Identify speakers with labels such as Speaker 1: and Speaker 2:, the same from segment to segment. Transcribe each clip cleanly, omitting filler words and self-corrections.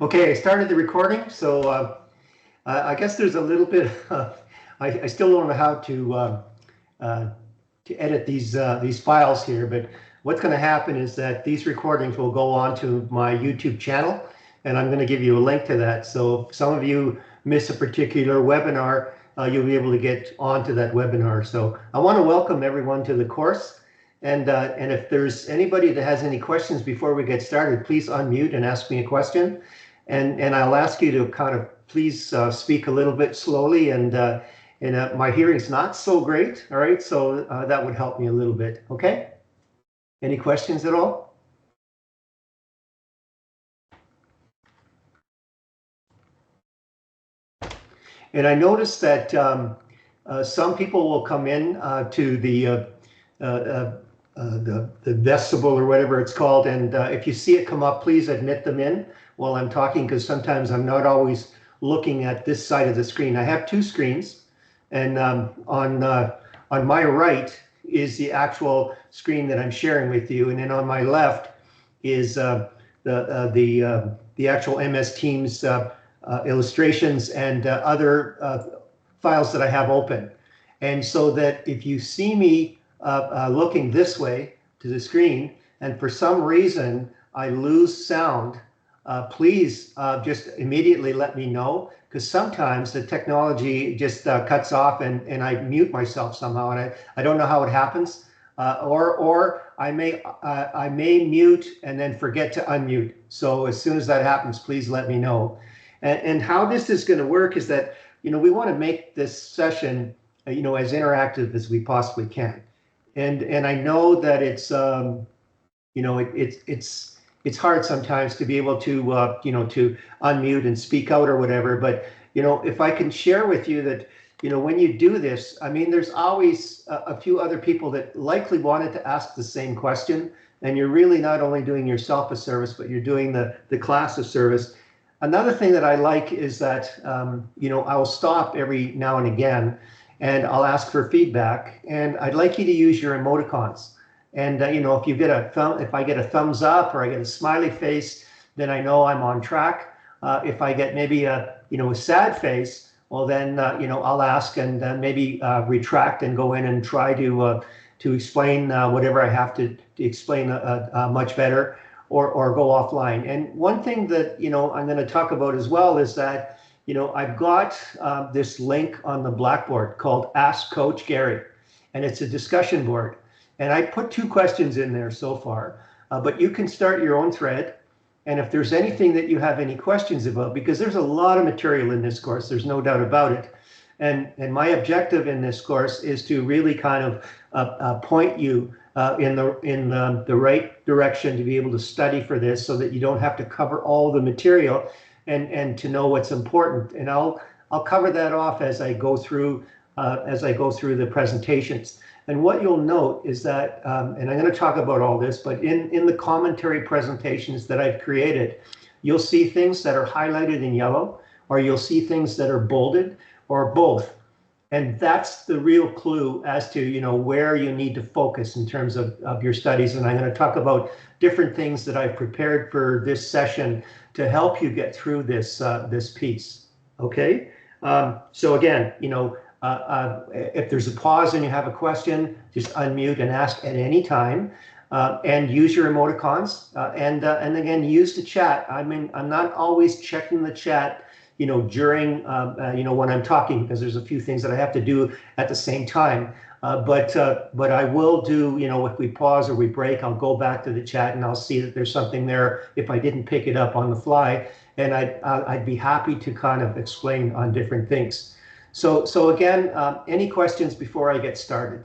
Speaker 1: Okay, I started the recording, so I guess there's a little bit. I still don't know how to edit these files here, but what's going to happen is that these recordings will go on to my YouTube channel, and I'm going to give you a link to that. So if some of you miss a particular webinar, you'll be able to get onto that webinar. So I want to welcome everyone to the course. And if there's anybody that has any questions before we get started, please unmute and ask me a question. And I'll ask you to kind of please speak a little bit slowly. And my hearing's not so great, all right? So that would help me a little bit, okay? Any questions at all? And I noticed that some people will come in to the vestibule or whatever it's called, and if you see it come up, please admit them in while I'm talking, because sometimes I'm not always looking at this side of the screen. I have two screens, and on my right is the actual screen that I'm sharing with you, and then on my left is the actual MS Teams illustrations and other files that I have open. And so that if you see me looking this way to the screen, and for some reason I lose sound, please just immediately let me know, because sometimes the technology just cuts off and I mute myself somehow, and I don't know how it happens, or I may mute and then forget to unmute. So as soon as that happens, please let me know. And how this is going to work is that, you know, we want to make this session, you know, as interactive as we possibly can. And I know that it's, you know, it's hard sometimes to be able to, you know, to unmute and speak out or whatever. But, you know, if I can share with you that, you know, when you do this, I mean, there's always a few other people that likely wanted to ask the same question. And you're really not only doing yourself a service, but you're doing the class a service. Another thing that I like is that, you know, I'll stop every now and again and I'll ask for feedback, and I'd like you to use your emoticons. And, you know, if you get if I get a thumbs up or I get a smiley face, then I know I'm on track. If I get maybe you know, a sad face, well then, you know, I'll ask and maybe retract and go in and try to explain whatever I have to explain much better. Or go offline. And one thing that, you know, I'm going to talk about as well is that, you know, I've got this link on the Blackboard called Ask Coach Gary, and it's a discussion board. And I put 2 questions in there so far, but you can start your own thread. And if there's anything that you have any questions about, because there's a lot of material in this course, there's no doubt about it. And my objective in this course is to really kind of point you in the right direction to be able to study for this, so that you don't have to cover all the material and to know what's important. And I'll cover that off as I go through the presentations. And what you'll note is that, and I'm going to talk about all this, but in the commentary presentations that I've created, you'll see things that are highlighted in yellow, or you'll see things that are bolded, or both. And that's the real clue as to, you know, where you need to focus in terms of your studies. And I'm going to talk about different things that I've prepared for this session to help you get through this this piece. Okay. So again, you know, if there's a pause and you have a question, just unmute and ask at any time, and use your emoticons, and again, use the chat. I mean, I'm not always checking the chat, you know, during, you know, when I'm talking, because there's a few things that I have to do at the same time. But I will do, you know, if we pause or we break, I'll go back to the chat and I'll see that there's something there if I didn't pick it up on the fly. And I'd be happy to kind of explain on different things. So again, any questions before I get started?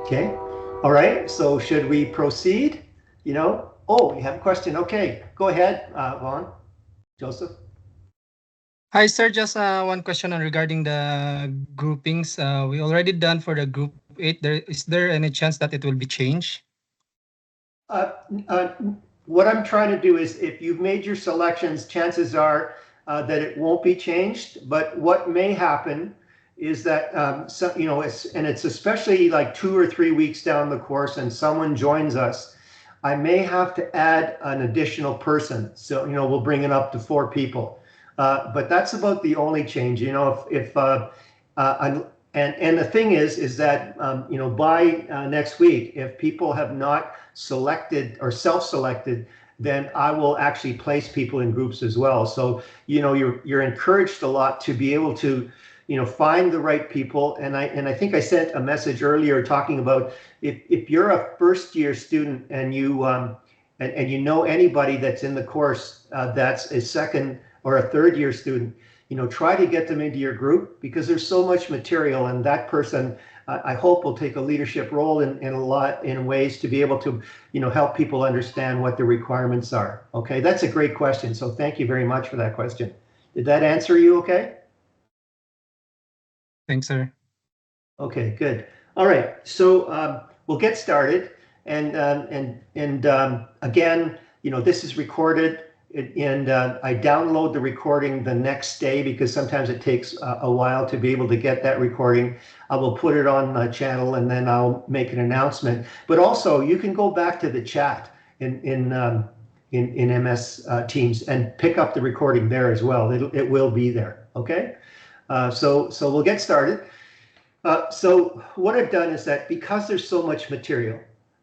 Speaker 1: Okay. All right. So should we proceed? You know? Oh, you have a question. Okay, go ahead, Vaughn. Joseph.
Speaker 2: Hi, sir. Just one question on regarding the groupings. We already done for the group 8. Is there any chance that it will be changed?
Speaker 1: What I'm trying to do is, if you've made your selections, chances are that it won't be changed. But what may happen is that, you know, it's especially like 2 or 3 weeks down the course and someone joins us. I may have to add an additional person. So, we'll bring it up to 4 people. But that's about the only change. And the thing is that, by next week, if people have not selected or self-selected, then I will actually place people in groups as well. So, you're encouraged a lot to be able to, find the right people. And I think I sent a message earlier talking about if you're a first year student and you know anybody that's in the course that's a second or a third year student, try to get them into your group, because there's so much material, and that person, I hope, will take a leadership role in ways to be able to, help people understand what the requirements are. Okay, that's a great question. So thank you very much for that question. Did that answer you okay?
Speaker 2: Thanks, sir.
Speaker 1: Okay, good. All right, so we'll get started. And again, this is recorded. And I download the recording the next day, because sometimes it takes a while to be able to get that recording. I will put it on the channel, and then I'll make an announcement. But also, you can go back to the chat in MS Teams and pick up the recording there as well. It will be there. Okay, so we'll get started. So what I've done is that, because there's so much material,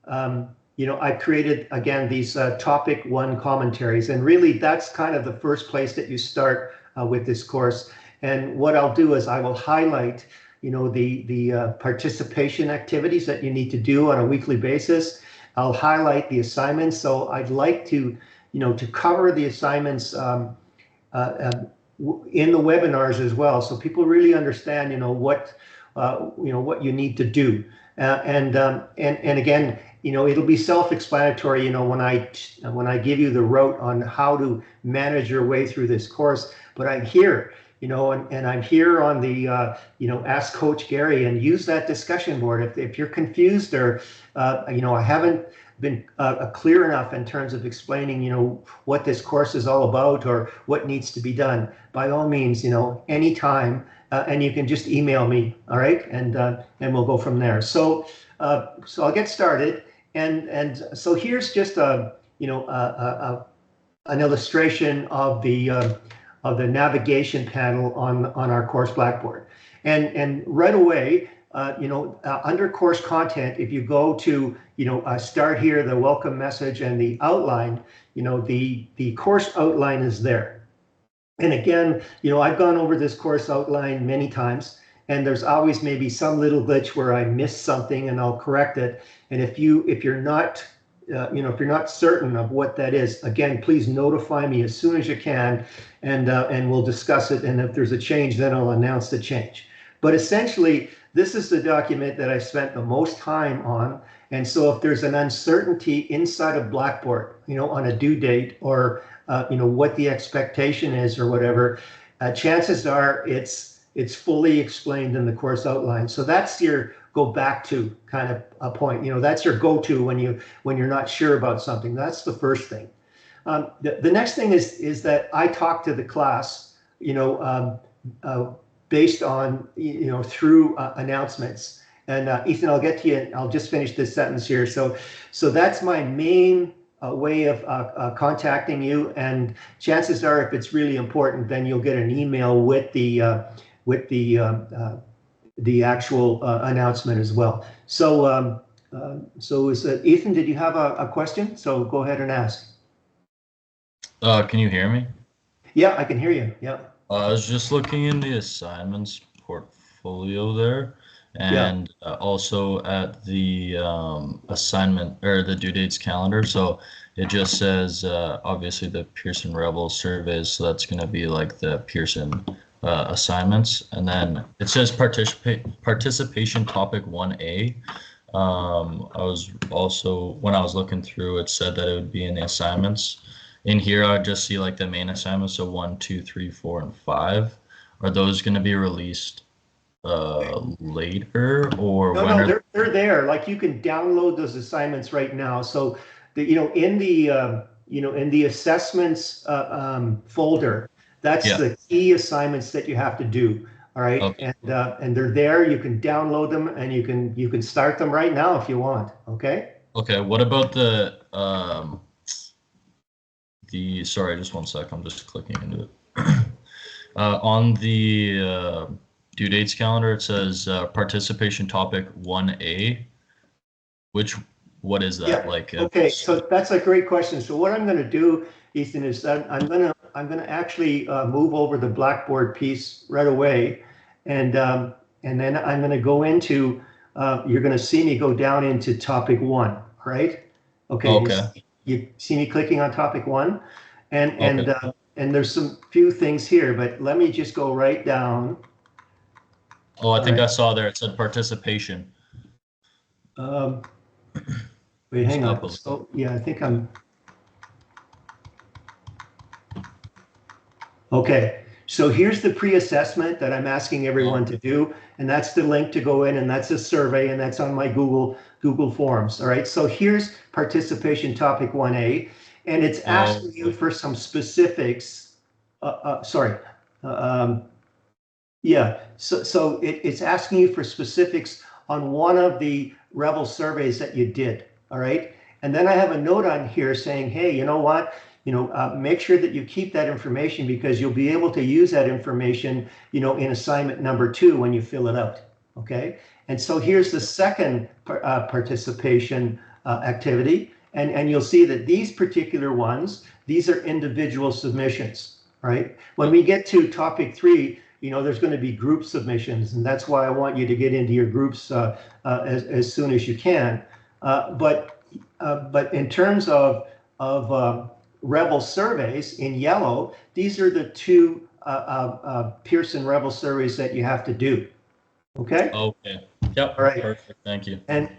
Speaker 1: I've created, again, these topic 1 commentaries, and really that's kind of the first place that you start with this course. And what I'll do is I will highlight, the participation activities that you need to do on a weekly basis. I'll highlight the assignments. So I'd like to, to cover the assignments in the webinars as well, so people really understand, what you need to do. And again, it'll be self-explanatory, when I give you the route on how to manage your way through this course. But I'm here, and I'm here on the, Ask Coach Gary, and use that discussion board. If you're confused, or, I haven't been clear enough in terms of explaining, what this course is all about or what needs to be done, by all means, anytime, and you can just email me, all right? And we'll go from there. So I'll get started. And so here's just an illustration of the navigation panel on our course Blackboard. And right away, under course content, if you go to, start here, the welcome message and the outline, the course outline is there. And again, I've gone over this course outline many times, and there's always maybe some little glitch where I miss something, and I'll correct it. And if you're not, if you're not certain of what that is, again, please notify me as soon as you can, and we'll discuss it. And if there's a change, then I'll announce the change. But essentially, this is the document that I spent the most time on. And so if there's an uncertainty inside of Blackboard, on a due date, or what the expectation is or whatever, chances are it's fully explained in the course outline. So that's your go back to kind of a point. That's your go-to when you're not sure about something. That's the first thing. The next thing is that I talk to the class, based on, through announcements. And Ethan, I'll get to you. I'll just finish this sentence here. So that's my main way of contacting you. And chances are, if it's really important, then you'll get an email with the actual announcement as well. So is Ethan, did you have a question? So go ahead and ask.
Speaker 3: Can you hear me?
Speaker 1: Yeah, I can hear you. Yeah.
Speaker 3: I was just looking in the assignments portfolio there, and also at the assignment or the due dates calendar. So it just says obviously the Pearson Rebel surveys. So that's going to be like the Pearson assignments, and then it says participation topic 1A. I was also, when I was looking through, it said that it would be in the assignments. In here, I just see like the main assignments, so 1, 2, 3, 4, and 5. Are those going to be released later, or when?
Speaker 1: No, they're there. Like, you can download those assignments right now. So, in the assessments folder, that's the key assignments that you have to do. All right, okay. And they're there. You can download them, and you can start them right now if you want. Okay.
Speaker 3: Okay, what about sorry, just one sec, I'm just clicking into it. On the due dates calendar, it says participation topic 1A. What is that?
Speaker 1: Yeah.
Speaker 3: Like,
Speaker 1: Okay, so that's a great question. So what I'm going to do, Ethan, is that I'm going to actually move over the Blackboard piece right away, and then I'm going to go into you're going to see me go down into topic one, right? Okay.
Speaker 3: okay,
Speaker 1: You see me clicking on topic one, and
Speaker 3: okay.
Speaker 1: and there's some few things here, but let me just go right down.
Speaker 3: Oh, I
Speaker 1: All
Speaker 3: think
Speaker 1: right.
Speaker 3: I saw there, it said participation.
Speaker 1: Wait,
Speaker 3: Just
Speaker 1: hang
Speaker 3: up
Speaker 1: on.
Speaker 3: a little.
Speaker 1: So yeah, I think I'm. Okay, so here's the pre-assessment that I'm asking everyone to do, and that's the link to go in, and that's a survey, and that's on my Google Forms. All right, so here's participation topic 1A, and it's asking you for some specifics. Sorry, um, yeah. So it's asking you for specifics on one of the Rebel surveys that you did. All right, and then I have a note on here saying, hey, you know what? Make sure that you keep that information because you'll be able to use that information, in assignment number 2 when you fill it out. Okay. And so here's the second participation activity. And you'll see that these particular ones, these are individual submissions, right? When we get to topic 3, there's going to be group submissions. And that's why I want you to get into your groups as soon as you can. But in terms of Rebel surveys in yellow, these are the 2 Pearson Rebel surveys that you have to do. Okay.
Speaker 3: Okay. Yep.
Speaker 1: All right.
Speaker 3: Perfect. Thank you.
Speaker 1: And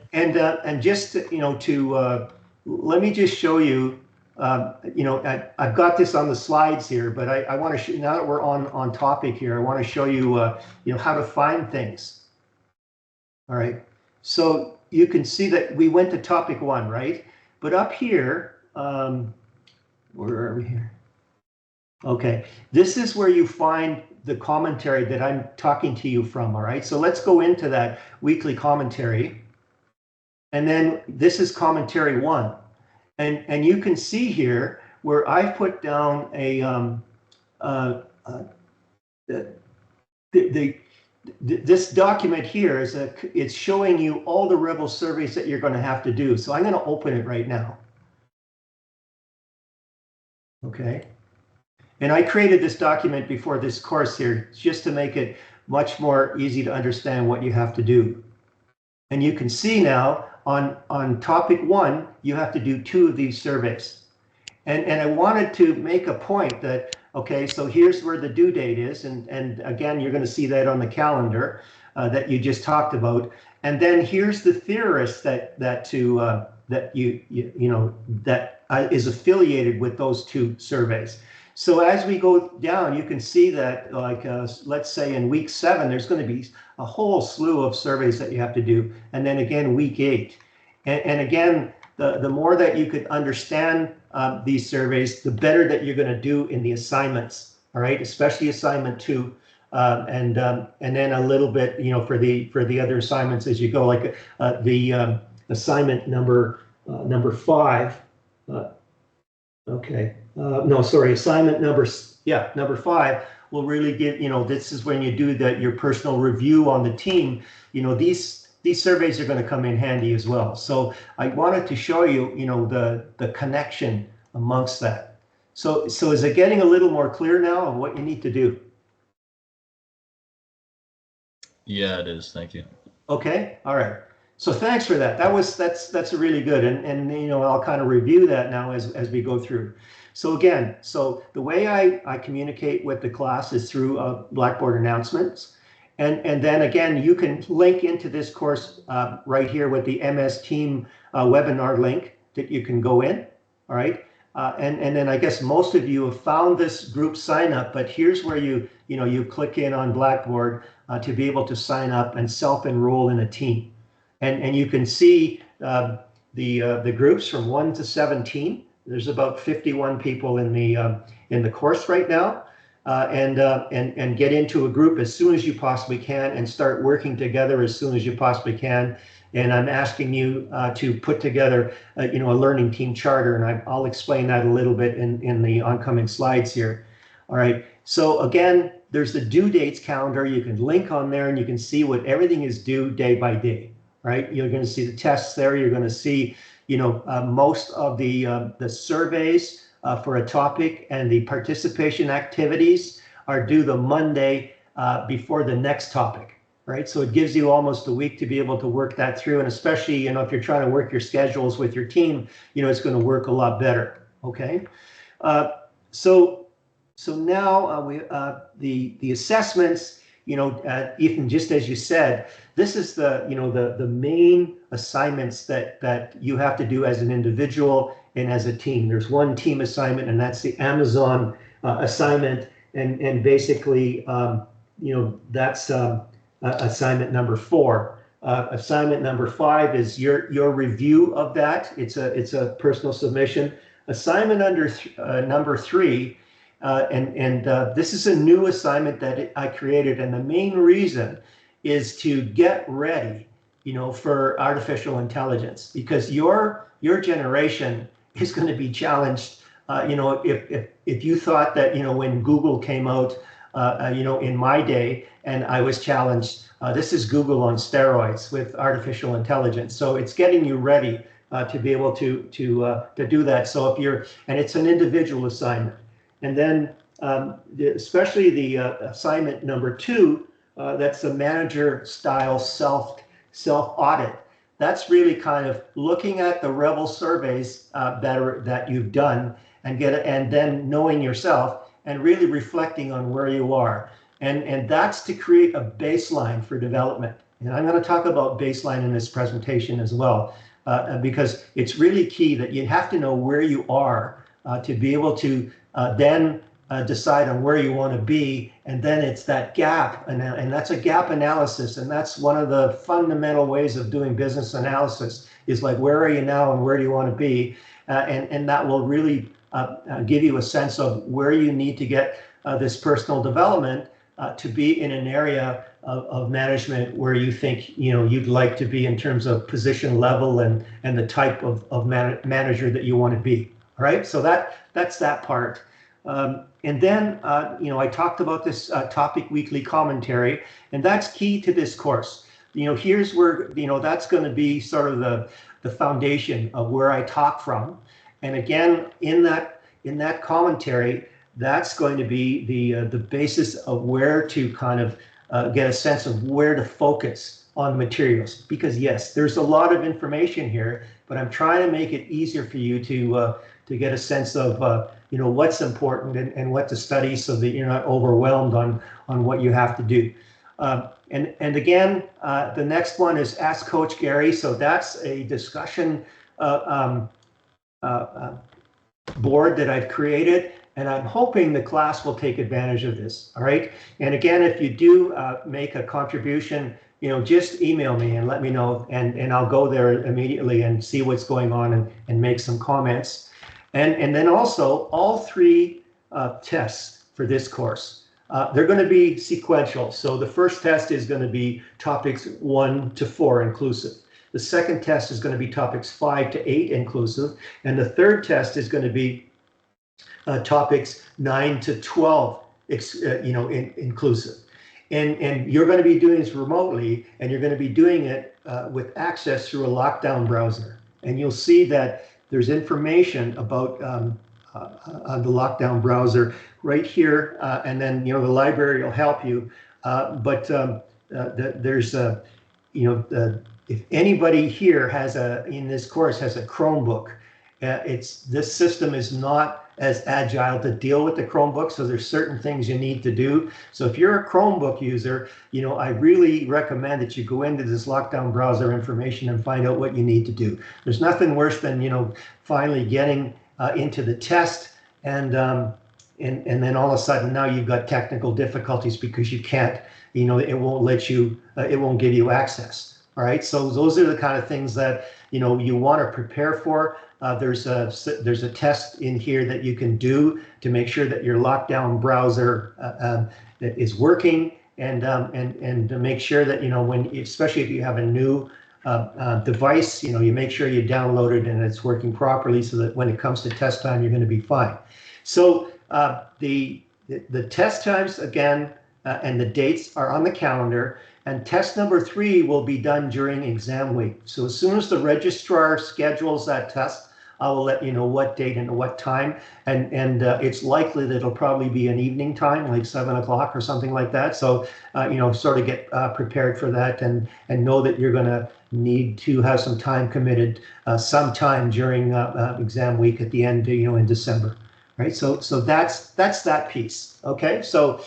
Speaker 1: just to let me just show you. I've got this on the slides here, but I want to now that we're on topic here, I want to show you how to find things. All right. So you can see that we went to topic 1, right? But up here. Where are we here? Okay, this is where you find the commentary that I'm talking to you from, all right? So let's go into that weekly commentary. And then this is commentary 1. And you can see here where I've put down this document here it's showing you all the Rebel surveys that you're going to have to do. So I'm going to open it right now. Okay. And I created this document before this course here, just to make it much more easy to understand what you have to do. And you can see now on topic 1, you have to do 2 of these surveys. And I wanted to make a point that, okay, so here's where the due date is. And again, you're going to see that on the calendar that you just talked about. And then here's the theorist that is affiliated with those 2 surveys. So as we go down, you can see that, like, let's say in week 7, there's going to be a whole slew of surveys that you have to do. And then again, week 8. And again, the more that you could understand these surveys, the better that you're going to do in the assignments. All right, especially assignment 2. And then a little bit, for the other assignments as you go, like the assignment number 5. Okay. No, sorry. Assignment number 5 will really give, this is when you do your personal review on the team. These surveys are going to come in handy as well. So I wanted to show you, the connection amongst that. So is it getting a little more clear now of what you need to do?
Speaker 3: Yeah, it is. Thank you.
Speaker 1: Okay. All right. So thanks for that. That's really good. And I'll kind of review that now as we go through. So again, the way I communicate with the class is through Blackboard announcements. And then again, you can link into this course right here with the MS Team webinar link that you can go in. All right. And then I guess most of you have found this group sign up, but here's where you click in on Blackboard to be able to sign up and self-enroll in a team. And you can see the groups from 1 to 17. There's about 51 people in the course right now. and get into a group as soon as you possibly can and start working together as soon as you possibly can. And I'm asking you to put together, a learning team charter, and I'll explain that a little bit in the oncoming slides here. All right. So again, there's the due dates calendar. You can link on there, and you can see what everything is due day by day. Right. You're going to see the tests there. You're going to see, most of the surveys for a topic, and the participation activities are due the Monday before the next topic. Right, so it gives you almost a week to be able to work that through, and especially if you're trying to work your schedules with your team, it's going to work a lot better. Okay, so now the assessments, Ethan, just as you said, this is the main assignments that you have to do as an individual and as a team. There's one team assignment, and that's the Amazon assignment, and basically that's assignment number 4. Assignment number 5 is your review of that. It's a personal submission. Assignment number 3, and this is a new assignment that I created, and the main reason is to get ready, for artificial intelligence, because your generation is going to be challenged. If you thought that when Google came out, in my day, and I was challenged, this is Google on steroids with artificial intelligence. So it's getting you ready to be able to do that. So and it's an individual assignment. And then especially the assignment number 2, that's the manager style self audit. That's really kind of looking at the Rebel surveys that you've done, and then knowing yourself and really reflecting on where you are. And that's to create a baseline for development. And I'm going to talk about baseline in this presentation as well, because it's really key that you have to know where you are to be able to then decide on where you want to be. And then it's that gap, and that's a gap analysis. And that's one of the fundamental ways of doing business analysis, is like, where are you now and where do you want to be? And that will really give you a sense of where you need to get this personal development to be in an area of management where you think you'd like to be in terms of position level and the type of manager that you want to be. All right, so that's that part. And then I talked about this topic weekly commentary, and that's key to this course. Here's where that's going to be sort of the foundation of where I talk from. And again, in that commentary, that's going to be the basis of where to kind of get a sense of where to focus on materials. Because yes, there's a lot of information here, but I'm trying to make it easier for you to get a sense of what's important and what to study, so that you're not overwhelmed on what you have to do. And again, the next one is Ask Coach Gary. So that's a discussion board that I've created, and I'm hoping the class will take advantage of this. All right. And again, if you do make a contribution, just email me and let me know, and I'll go there immediately and see what's going on and make some comments. And then also all 3 tests for this course, they're going to be sequential. So the first test is going to be topics 1 to 4 inclusive. The second test is going to be topics 5 to 8 inclusive, and the third test is going to be topics 9 to 12 inclusive. And you're going to be doing this remotely, and you're going to be doing it with access through a lockdown browser. And you'll see that there's information about on the lockdown browser right here, and then the library will help you. But there's if anybody here in this course has a Chromebook, this system is not as agile to deal with the Chromebook, so there's certain things you need to do. So if you're a Chromebook user, I really recommend that you go into this lockdown browser information and find out what you need to do. There's nothing worse than finally getting into the test, and then all of a sudden now you've got technical difficulties because you can't, it won't let you, it won't give you access. All right, so those are the kind of things that you want to prepare for. there's a test in here that you can do to make sure that your lockdown browser is working, and to make sure that, especially if you have a new device, you make sure you download it and it's working properly, so that when it comes to test time, you're going to be fine. So the test times again and the dates are on the calendar, and test number 3 will be done during exam week. So as soon as the registrar schedules that test, I will let you know what date and what time, and it's likely that it'll probably be an evening time, like 7 o'clock or something like that. So sort of get prepared for that, and know that you're going to need to have some time committed sometime during exam week at the end, in December, right? So that's that piece. Okay, so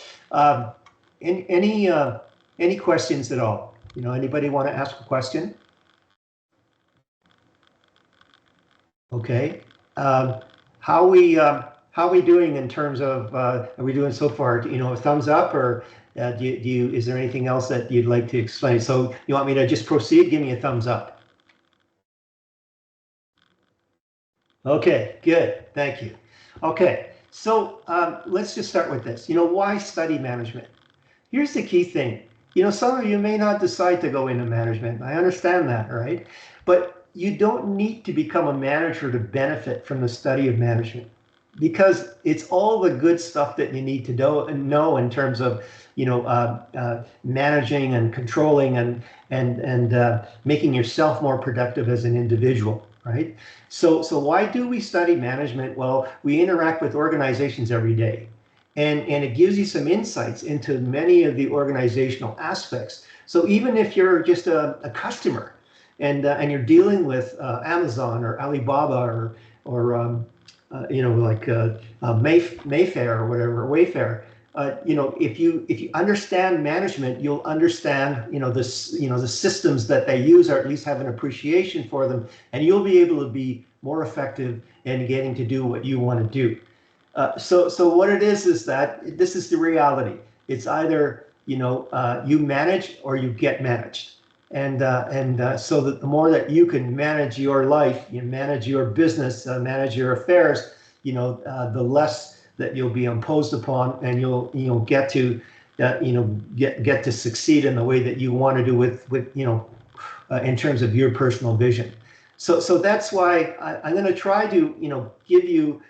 Speaker 1: any questions at all? Anybody want to ask a question? Okay. How we doing in terms of are we doing so far? A thumbs up, or is there anything else that you'd like to explain? So you want me to just proceed? Give me a thumbs up. Okay, good. Thank you. Okay, so let's just start with this. Why study management? Here's the key thing. Some of you may not decide to go into management. I understand that, right? But you don't need to become a manager to benefit from the study of management, because it's all the good stuff that you need to know in terms of, managing and controlling and making yourself more productive as an individual, right? So why do we study management? Well, we interact with organizations every day. And it gives you some insights into many of the organizational aspects. So even if you're just a customer and you're dealing with Amazon or Alibaba or Mayfair or whatever, Wayfair, if you understand management, you'll understand the systems that they use, or at least have an appreciation for them, and you'll be able to be more effective in getting to do what you want to do. So what it is that this is the reality. It's either you manage or you get managed, and so that the more that you can manage your life, you manage your business, manage your affairs, the less that you'll be imposed upon, and you'll get to get to succeed in the way that you want to do with in terms of your personal vision. So that's why I'm going to try to give you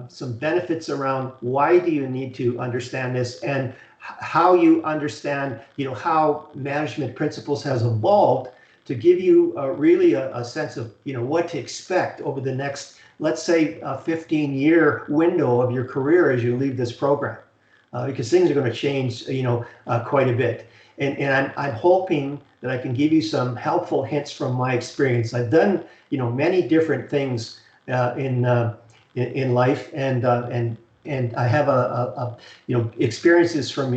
Speaker 1: some benefits around why do you need to understand this, and how you understand how management principles has evolved to give you really a sense of what to expect over the next, let's say, 15-year window of your career as you leave this program, because things are going to change quite a bit, and I'm hoping that I can give you some helpful hints from my experience. I've done many different things in life, and I have experiences from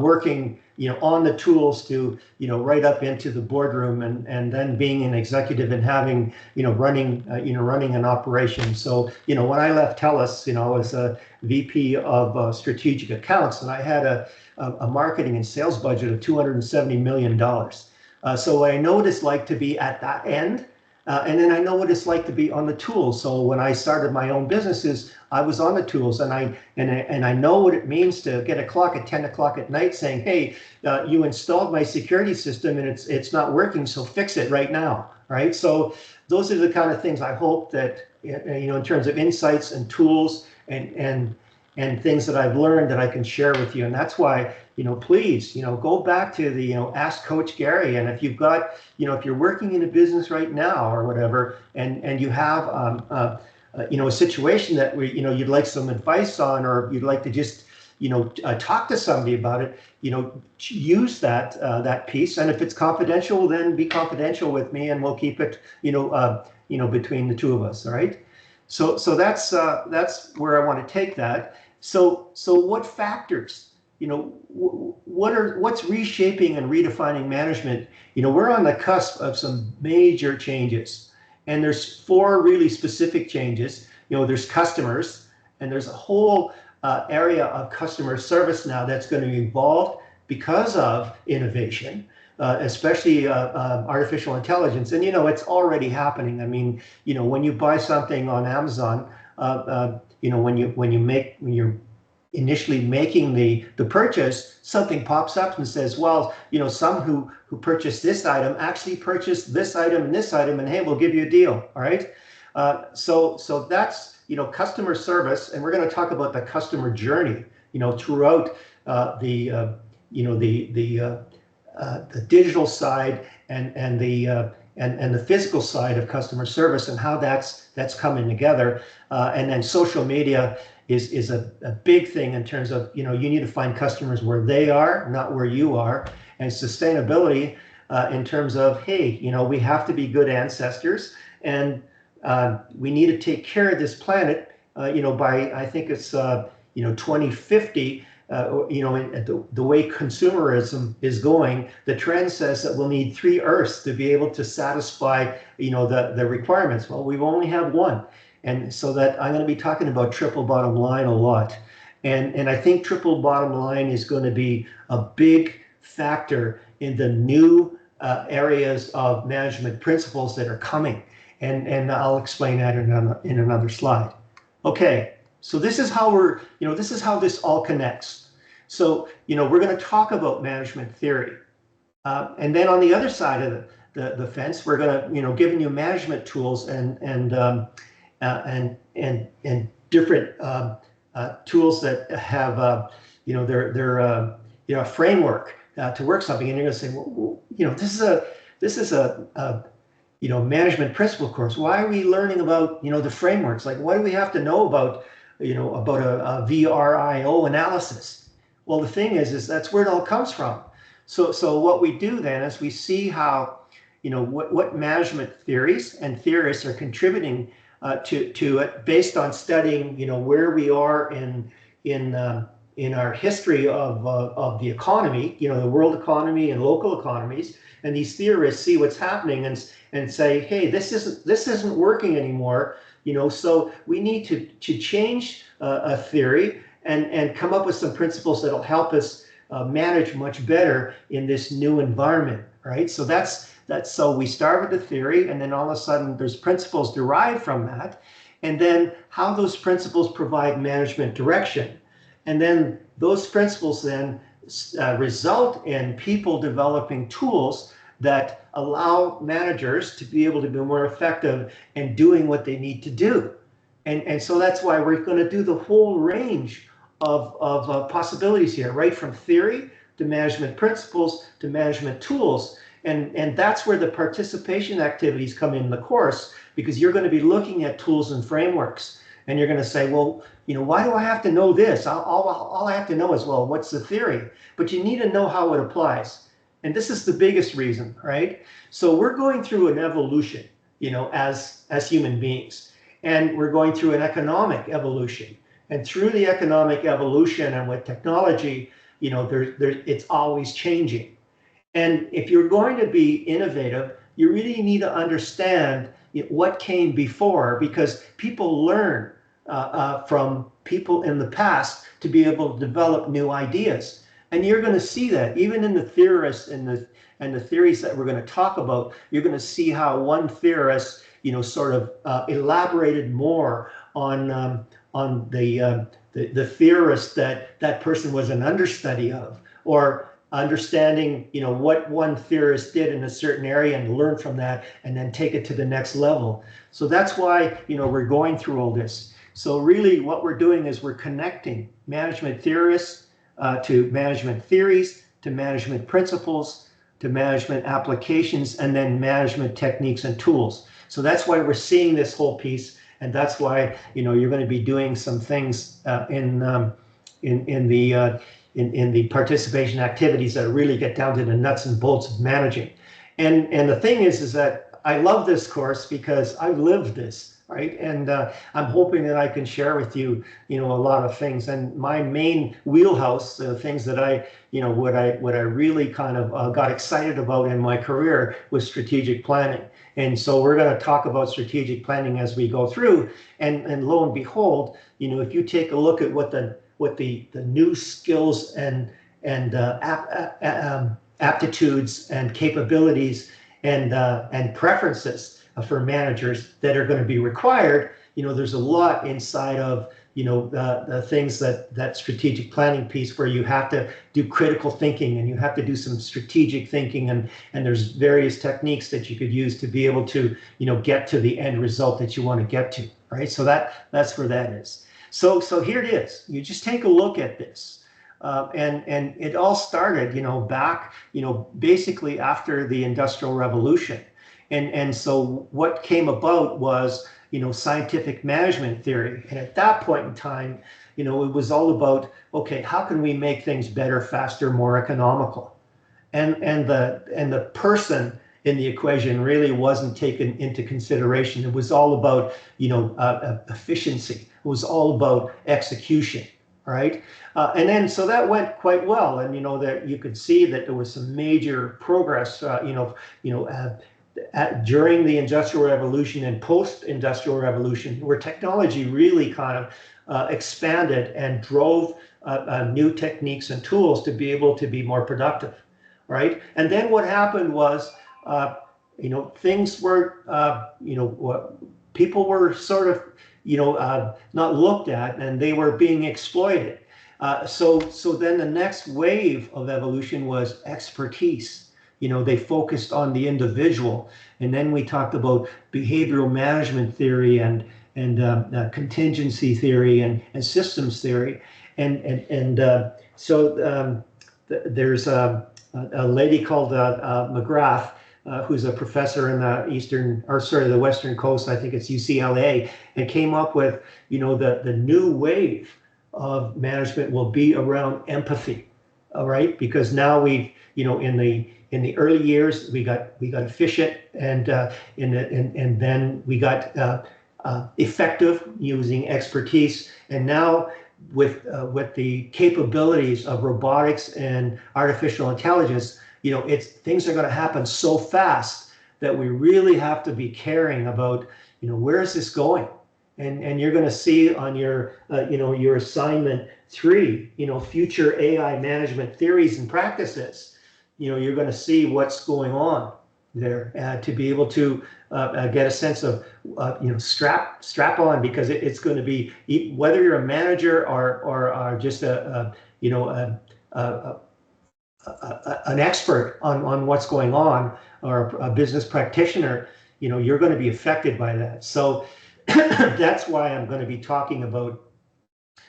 Speaker 1: working on the tools to right up into the boardroom, and then being an executive and having running an operation. So when I left TELUS, I was a VP of strategic accounts, and I had a marketing and sales budget of $270 million. So I know what it's like to be at that end. And then I know what it's like to be on the tools. So when I started my own businesses, I was on the tools, and I know what it means to get a clock at 10 o'clock at night saying, hey, you installed my security system and it's not working, so fix it right now, right? So those are the kind of things I hope that, in terms of insights and tools and things that I've learned, that I can share with you. And that's why, please, go back to the, Ask Coach Gary. And if you've got, if you're working in a business right now or whatever, and you have, a situation that you'd like some advice on, or you'd like to just, talk to somebody about it, use that piece. And if it's confidential, then be confidential with me, and we'll keep it, between the two of us. All right. So that's where I want to take that. So what factors, what's reshaping and redefining management? We're on the cusp of some major changes, and there's 4 really specific changes. There's customers, and there's a whole area of customer service now that's going to evolve because of innovation. especially artificial intelligence. And, it's already happening. I mean, when you buy something on Amazon, when you're initially making the purchase, something pops up and says, well, some who purchased this item actually purchased this item and this item, and hey, we'll give you a deal. All right. So that's, customer service. And we're going to talk about the customer journey, throughout the digital side and the physical side of customer service, and how that's coming together. And then social media is a big thing in terms of, you need to find customers where they are, not where you are. And sustainability in terms of, hey, we have to be good ancestors, and we need to take care of this planet, by, I think it's 2050. The way consumerism is going, the trend says that we'll need 3 Earths to be able to satisfy, the requirements. Well, we only have one. And so that I'm going to be talking about triple bottom line a lot. And I think triple bottom line is going to be a big factor in the new areas of management principles that are coming. And I'll explain that in another slide. Okay, so this is how this is how this all connects. So, we're going to talk about management theory. And then on the other side of the fence, we're going to, giving you management tools and different tools that have, they're a framework to work something. And you're going to say, well, this is a management principle course. Why are we learning about, the frameworks? Like, why do we have to know about, about a VRIO analysis? Well, the thing is that's where it all comes from. So what we do then is we see how, what management theories and theorists are contributing to it based on studying, where we are in our history of the economy, the world economy and local economies. And these theorists see what's happening and say, hey, this isn't working anymore. So we need to change a theory and come up with some principles that'll help us manage much better in this new environment, right? So so we start with the theory, and then all of a sudden there's principles derived from that, and then how those principles provide management direction. And then those principles then result in people developing tools that allow managers to be able to be more effective in doing what they need to do. And so that's why we're going to do the whole range of possibilities here, right from theory to management principles to management tools. And that's where the participation activities come in the course, because you're going to be looking at tools and frameworks, and you're going to say, well, why do I have to know this? All I have to know is, well, what's the theory? But you need to know how it applies. And this is the biggest reason, right? So we're going through an evolution, as human beings, and we're going through an economic evolution. And through the economic evolution and with technology, it's always changing. And if you're going to be innovative, you really need to understand what came before, because people learn from people in the past to be able to develop new ideas. And you're going to see that even in the theorists and the theories that we're going to talk about. You're going to see how one theorist, sort of elaborated more on the theorist that person was an understudy of, or understanding, what one theorist did in a certain area and learn from that and then take it to the next level. So that's why, we're going through all this. So really what we're doing is we're connecting management theorists to management theories, to management principles, to management applications, and then management techniques and tools. So that's why we're seeing this whole piece. And that's why, you're going to be doing some things in the participation activities that really get down to the nuts and bolts of managing. And the thing is that I love this course because I lived this, right? And I'm hoping that I can share with you, a lot of things. And my main wheelhouse, the things that what I really kind of got excited about in my career was strategic planning. And so we're going to talk about strategic planning as we go through. And lo and behold, if you take a look at what the new skills and aptitudes and capabilities and preferences for managers that are going to be required. There's a lot inside of the things that strategic planning piece where you have to do critical thinking and you have to do some strategic thinking, and there's various techniques that you could use to be able to get to the end result that you want to get to, right? So that's where that is. So here it is. You just take a look at this. And it all started, back, basically after the Industrial Revolution. And so what came about was, scientific management theory. And at that point in time, it was all about, okay, how can we make things better, faster, more economical? And the person in the equation really wasn't taken into consideration. It was all about, efficiency. It was all about execution. Right, and then so that went quite well, and that you could see that there was some major progress, during the Industrial Revolution and post-Industrial Revolution, where technology really kind of expanded and drove new techniques and tools to be able to be more productive, right? And then what happened was, things were, people were sort of not looked at, and they were being exploited. So then the next wave of evolution was expertise. They focused on the individual, and then we talked about behavioral management theory and contingency theory and systems theory, so there's a lady called McGrath. Who's a professor in the Western Coast, I think it's UCLA, and came up with, the new wave of management will be around empathy, all right? Because now we've, in the early years we got efficient, and then we got effective using expertise, and now with the capabilities of robotics and artificial intelligence, things are going to happen so fast that we really have to be caring about, where is this going? And you're going to see on your, your assignment 3, future AI management theories and practices. You're going to see what's going on there to be able to get a sense of, strap on, because it's going to be, whether you're a manager or just an expert on what's going on, or a business practitioner, you're going to be affected by that. So that's why I'm going to be talking about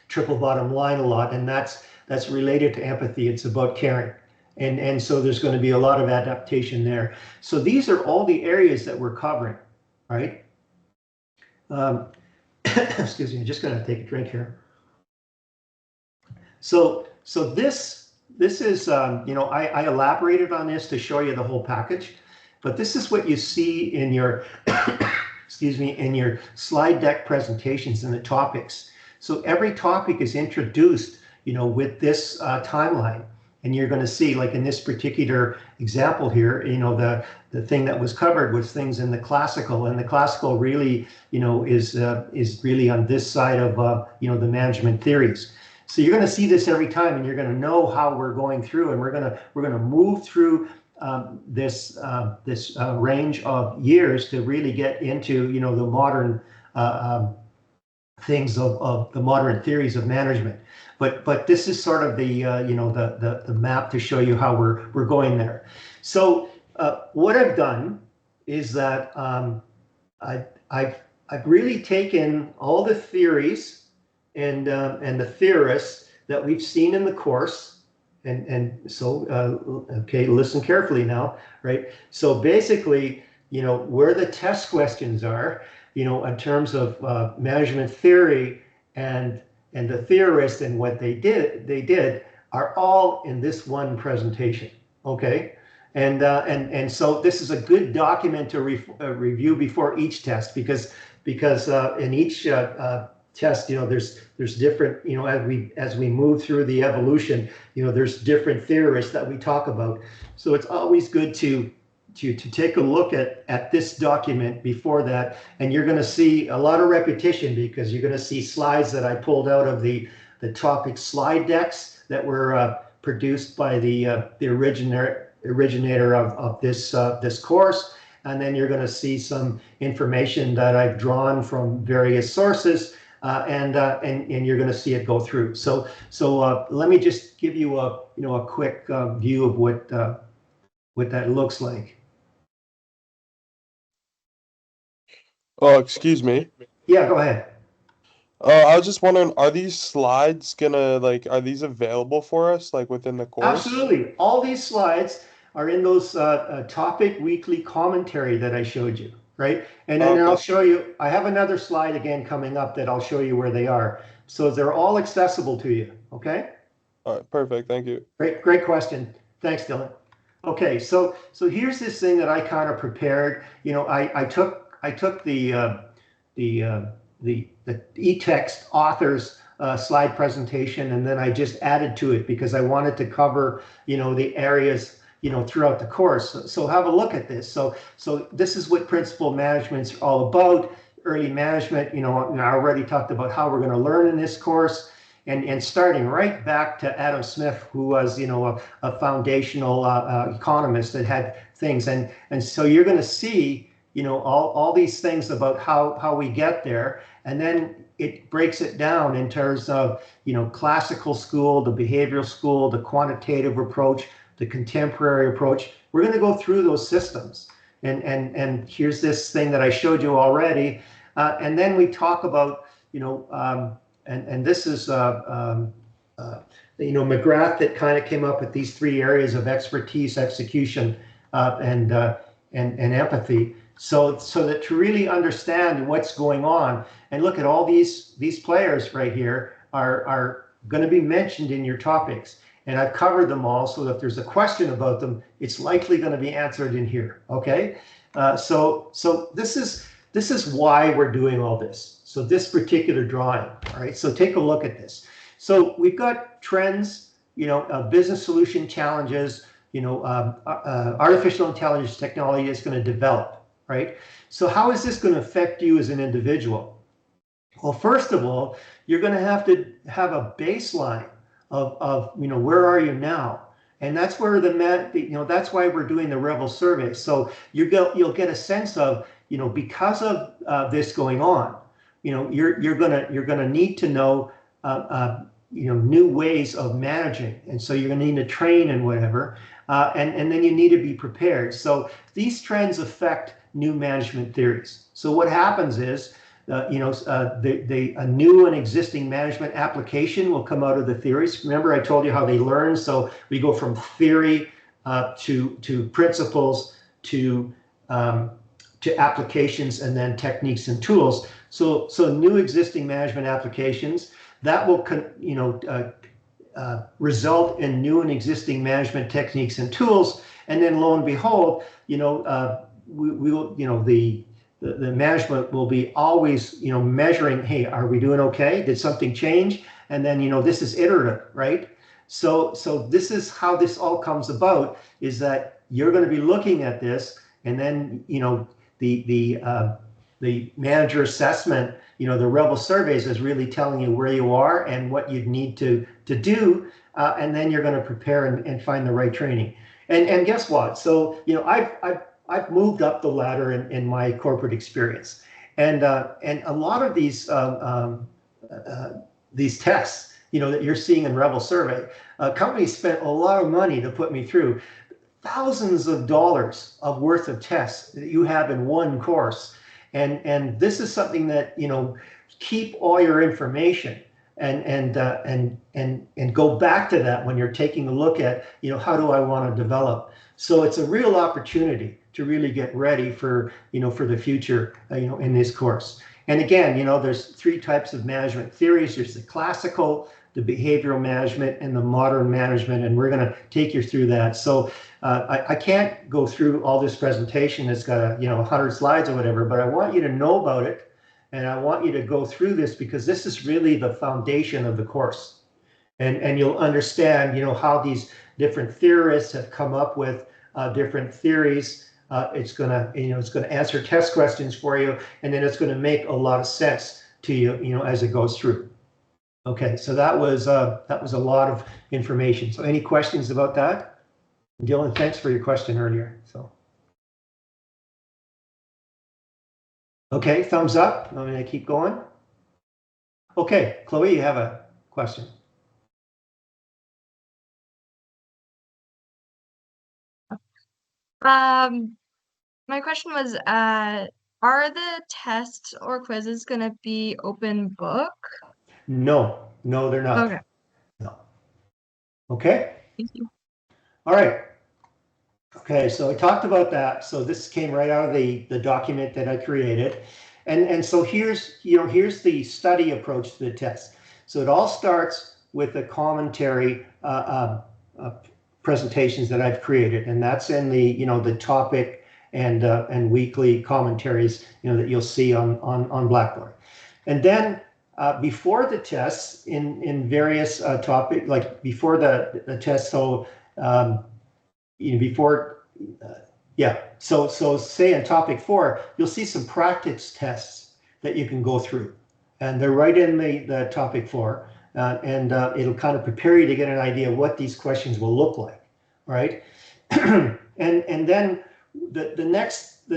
Speaker 1: triple bottom line a lot, and that's related to empathy. It's about caring, and so there's going to be a lot of adaptation there. So these are all the areas that we're covering, right? Excuse me, I'm just going to take a drink here. So this is, I elaborated on this to show you the whole package, but this is what you see in your, excuse me, in your slide deck presentations and the topics. So every topic is introduced, with this timeline, and you're going to see, like in this particular example here, the thing that was covered was things in the classical, and the classical really, is really on this side of, the management theories. So you're going to see this every time, and you're going to know how we're going through, and we're going to move through this range of years to really get into the modern things of the modern theories of management. But this is sort of the the map to show you how we're going there. So what I've done is that I've really taken all the theories and the theorists that we've seen in the course, and so okay, listen carefully now, right? So basically, where the test questions are, in terms of management theory and the theorists and what they did are all in this one presentation, okay? And so this is a good document to review before each test, because in each test, there's different, as we move through the evolution, there's different theorists that we talk about. So it's always good to take a look at this document before that, and you're going to see a lot of repetition, because you're going to see slides that I pulled out of the topic slide decks that were produced by the originator of this course. And then you're going to see some information that I've drawn from various sources, and you're going to see it go through. So let me just give you a quick view of what that looks like.
Speaker 4: Oh, excuse me.
Speaker 1: Yeah, go ahead.
Speaker 4: I was just wondering, are these slides gonna are these available for us within the course?
Speaker 1: Absolutely. All these slides are in those topic weekly commentary that I showed you, right? And then I'll show you, I have another slide again coming up that I'll show you where they are. So they're all accessible to you, okay?
Speaker 4: All right, perfect. Thank you.
Speaker 1: Great question. Thanks, Dylan. Okay, so here's this thing that I kind of prepared. I took the e-text authors slide presentation, and then I just added to it because I wanted to cover the areas throughout the course. So have a look at this. So this is what principal management's all about. Early management, I already talked about how we're going to learn in this course, and starting right back to Adam Smith, who was a foundational economist that had things, and so you're going to see all these things about how we get there, and then it breaks it down in terms of classical school, the behavioral school, the quantitative approach, the contemporary approach. We're going to go through those systems, and here's this thing that I showed you already, and then we talk about and this is McGrath that kind of came up with these three areas of expertise, execution, and empathy. So that to really understand what's going on, and look at all these players right here are going to be mentioned in your topics, and I've covered them all. So if there's a question about them, it's likely going to be answered in here. Okay, so this is why we're doing all this. So this particular drawing, all right. So take a look at this. So we've got trends, business solution challenges, artificial intelligence technology is going to develop. Right? So how is this going to affect you as an individual? Well, first of all, you're going to have a baseline of where are you now? And that's where that's why we're doing the Revel survey. So you'll get a sense of, because of this going on, you're gonna need to know new ways of managing, and so you're gonna need to train and whatever, and then you need to be prepared. So these trends affect new management theories. So what happens is, a new and existing management application will come out of the theories. Remember, I told you how they learn. So we go from theory to principles to applications, and then techniques and tools. So new existing management applications that will result in new and existing management techniques and tools, and then lo and behold, the management will be always measuring, hey, are we doing okay? Did something change? And then this is iterative, right? So this is how this all comes about, is that you're going to be looking at this, and then the manager assessment, the Rebel surveys is really telling you where you are and what you need to do, and then you're going to prepare and find the right training. And guess what? So I've moved up the ladder in my corporate experience, and a lot of these tests, that you're seeing in Rebel survey, companies spent a lot of money to put me through. Thousands of dollars of worth of tests that you have in one course, and this is something that keep all your information and go back to that when you're taking a look at how do I want to develop. So it's a real opportunity to really get ready for for the future in this course. And again, there's three types of management theories. There's the classical, the behavioral management, and the modern management, and we're going to take you through that. So I can't go through all this presentation. It's got 100 slides or whatever, but I want you to know about it, and I want you to go through this because this is really the foundation of the course, and you'll understand how these different theorists have come up with different theories. It's gonna answer test questions for you, and then it's gonna make a lot of sense to you as it goes through. Okay, so that was a lot of information. So any questions about that? Dylan, thanks for your question earlier. So, okay, thumbs up. I'm going to keep going. Okay, Chloe, you have a question.
Speaker 5: My question was, are the tests or quizzes gonna be open book?
Speaker 1: No, no, they're not.
Speaker 5: Okay,
Speaker 1: No. Okay.
Speaker 5: thank you.
Speaker 1: All right. Okay, so I talked about that. So this came right out of the document that I created. And so here's the study approach to the test. So it all starts with the commentary presentations that I've created, and that's in the topic and weekly commentaries that you'll see on Blackboard. And then before the tests in various topic, like before the test, so before, so say in topic 4, you'll see some practice tests that you can go through, and they're right in the topic 4, and it'll kind of prepare you to get an idea of what these questions will look like, right? and then the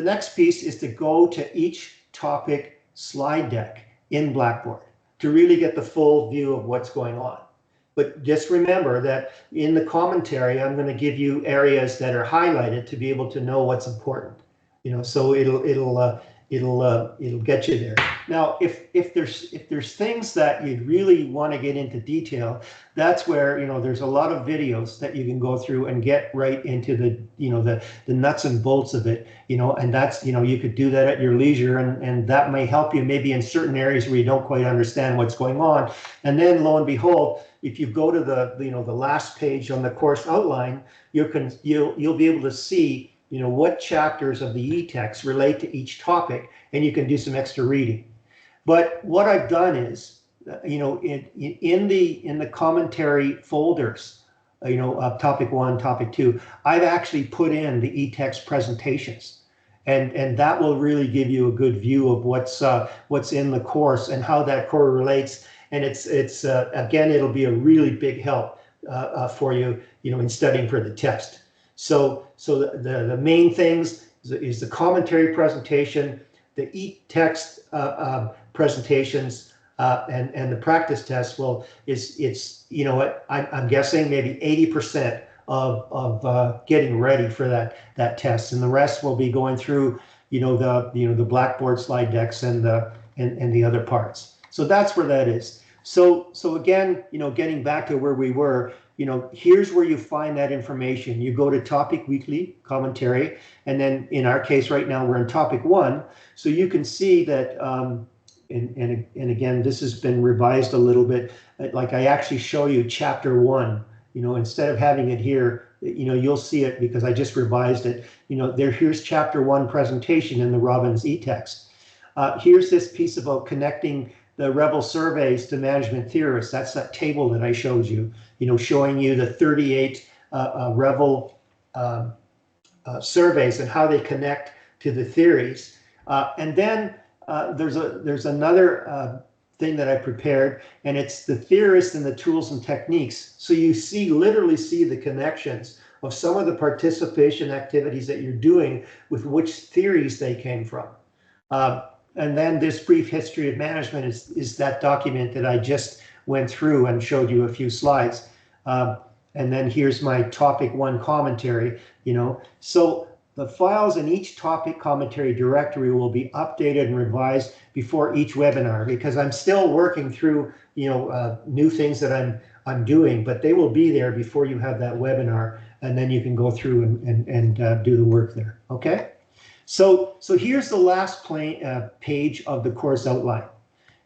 Speaker 1: next piece is to go to each topic slide deck in Blackboard to really get the full view of what's going on. But just remember that in the commentary, I'm going to give you areas that are highlighted to be able to know what's important. So it'll get you there. Now, if there's things that you'd really want to get into detail, that's where there's a lot of videos that you can go through and get right into the nuts and bolts of it. And that's you could do that at your leisure, and that may help you maybe in certain areas where you don't quite understand what's going on. And then lo and behold, if you go to the last page on the course outline, you'll be able to see what chapters of the e-text relate to each topic, and you can do some extra reading. But what I've done is, in the commentary folders, topic 1, topic 2, I've actually put in the e-text presentations, and that will really give you a good view of what's in the course and how that correlates. And it's again, it'll be a really big help for you, in studying for the test. So the main things is the commentary presentation, the e-text presentations, and the practice test. Well, it's I'm guessing maybe 80% of getting ready for that test, and the rest will be going through the Blackboard slide decks and the other parts. So that's where that is. So again, getting back to where we were, here's where you find that information. You go to topic weekly commentary, and then in our case right now, we're in topic 1. So you can see that, and again, this has been revised a little bit. Like I actually show you chapter 1, instead of having it here, you'll see it because I just revised it. Here's chapter 1 presentation in the Robbins e-text. Here's this piece about connecting the Rebel surveys to management theorists. That's that table that I showed you, showing you the 38 Rebel surveys and how they connect to the theories. And then there's another thing that I prepared, and it's the theorists and the tools and techniques. So you literally see the connections of some of the participation activities that you're doing with which theories they came from. And then this brief history of management is that document that I just went through and showed you a few slides. And then here's my topic 1 commentary, So the files in each topic commentary directory will be updated and revised before each webinar, because I'm still working through, new things that I'm doing, but they will be there before you have that webinar, and then you can go through and do the work there, okay? So here's the last page of the course outline,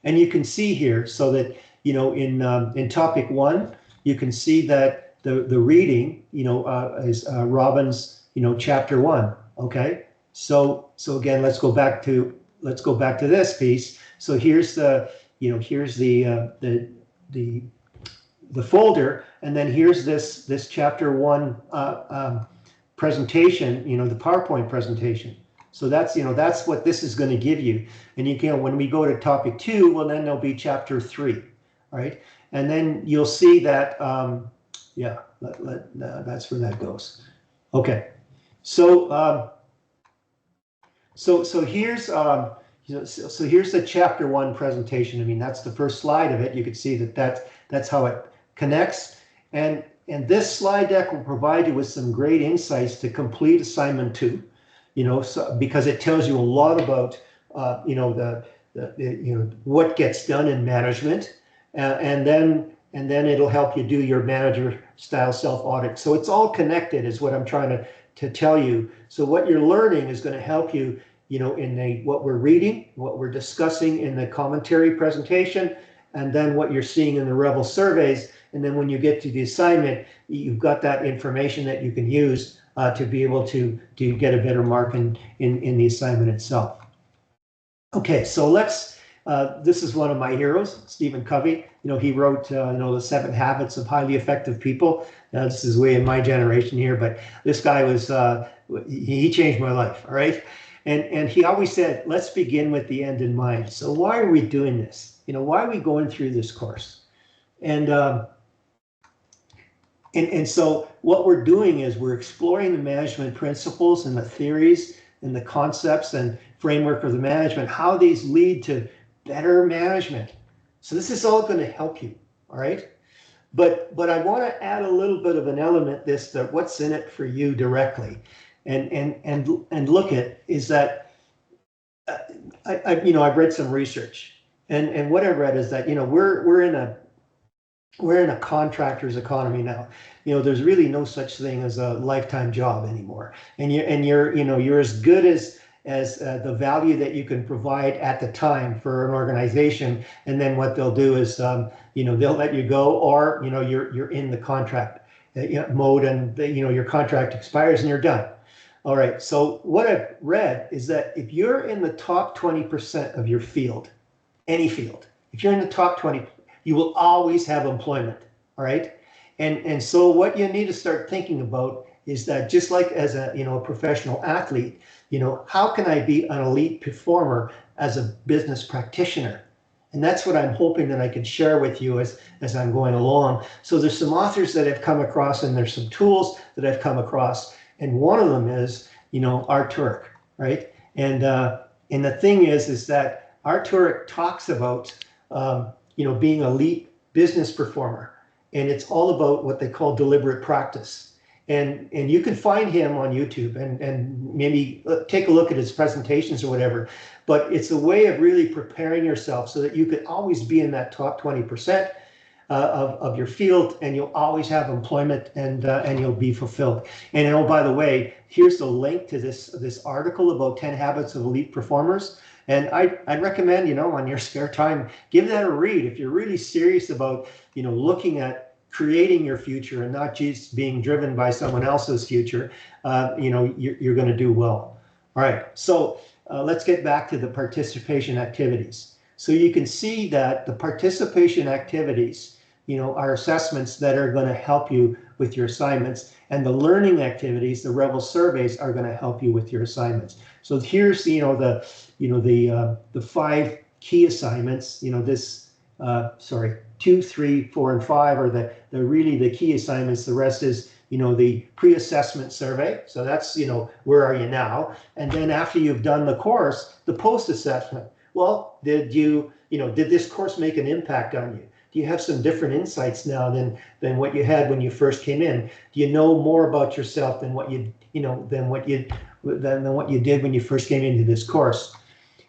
Speaker 1: and you can see here, so that in topic 1, you can see that the reading is Robbins chapter 1. Okay, so again, let's go back to this piece. So here's the folder, and then here's this chapter 1 presentation, the PowerPoint presentation. So that's what this is going to give you. And when we go to topic 2, well, then there'll be chapter 3, right? And then you'll see that, that's where that goes. Okay, so so here's so here's the chapter 1 presentation. I mean, that's the first slide of it. You can see that's how it connects, and this slide deck will provide you with some great insights to complete assignment 2. You know, so because it tells you a lot about you know the you know what gets done in management, and then it'll help you do your manager style self audit. So it's all connected, is what I'm trying to tell you. So what you're learning is going to help you, you know, in what we're reading, what we're discussing in the commentary presentation, and then what you're seeing in the Rebel surveys. And then when you get to the assignment, you've got that information that you can use to be able to get a better mark in the assignment itself. Okay, so let's, this is one of my heroes, Stephen Covey. You know, he wrote, you know, the 7 Habits of Highly Effective People. Now, this is way in my generation here, but this guy was, he changed my life, all right? And he always said, let's begin with the end in mind. So why are we doing this? You know, why are we going through this course? And so what we're doing is we're exploring the management principles and the theories and the concepts and framework of the management, how these lead to better management. So this is all going to help you, all right? But I want to add a little bit of an element, that what's in it for you directly, and look at is that you know, I've read some research, and what I've read is that, you know, we're in a contractor's economy now. You know, there's really no such thing as a lifetime job anymore. And you're you know, you're as good as the value that you can provide at the time for an organization. And then what they'll do is, you know, they'll let you go, or, you know, you're in the contract mode, and you know, your contract expires and you're done. All right. So what I've read is that if you're in the top 20% of your field, any field, if you're in the top 20, you will always have employment, all right? And so what you need to start thinking about is that, just like as a, you know, a professional athlete, you know, how can I be an elite performer as a business practitioner? And that's what I'm hoping that I can share with you as I'm going along. So there's some authors that I've come across, and there's some tools that I've come across, and one of them is, you know, Arturic, right? And the thing is that Arturic talks about you know, being a elite business performer, and it's all about what they call deliberate practice. And you can find him on YouTube, and maybe take a look at his presentations or whatever. But it's a way of really preparing yourself so that you could always be in that top 20% of your field, and you'll always have employment, and you'll be fulfilled. And oh, by the way, here's the link to this article about 10 habits of elite performers. And I'd recommend, you know, on your spare time, give that a read if you're really serious about, you know, looking at creating your future and not just being driven by someone else's future. You know, you're going to do well. All right, so let's get back to the participation activities. So you can see that the participation activities, you know, are assessments that are going to help you with your assignments, and the learning activities, the Rebel surveys, are going to help you with your assignments. So here's, you know, the 5 key assignments. You know, this sorry, 2, 3, 4, and 5 are the really the key assignments. The rest is, you know, the pre-assessment survey. So that's, you know, where are you now? And then after you've done the course, the post-assessment. Well, did this course make an impact on you? Do you have some different insights now than what you had when you first came in? Do you know more about yourself than what you did when you first came into this course?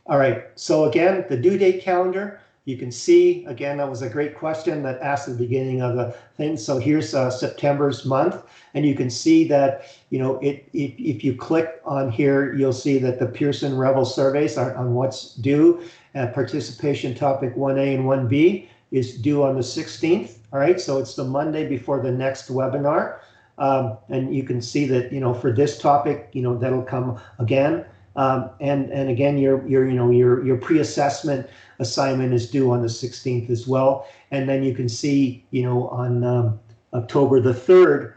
Speaker 1: All right, so again, the due date calendar, you can see, again, that was a great question that asked at the beginning of the thing. So here's September's month, and you can see that, you know, if you click on here, you'll see that the Pearson Rebel surveys are on what's due. Participation topic 1A and 1B is due on the 16th. All right, so it's the Monday before the next webinar. And you can see that, you know, for this topic, you know, that'll come again. And again, your pre-assessment assignment is due on the 16th as well. And then you can see, you know, on October the 3rd,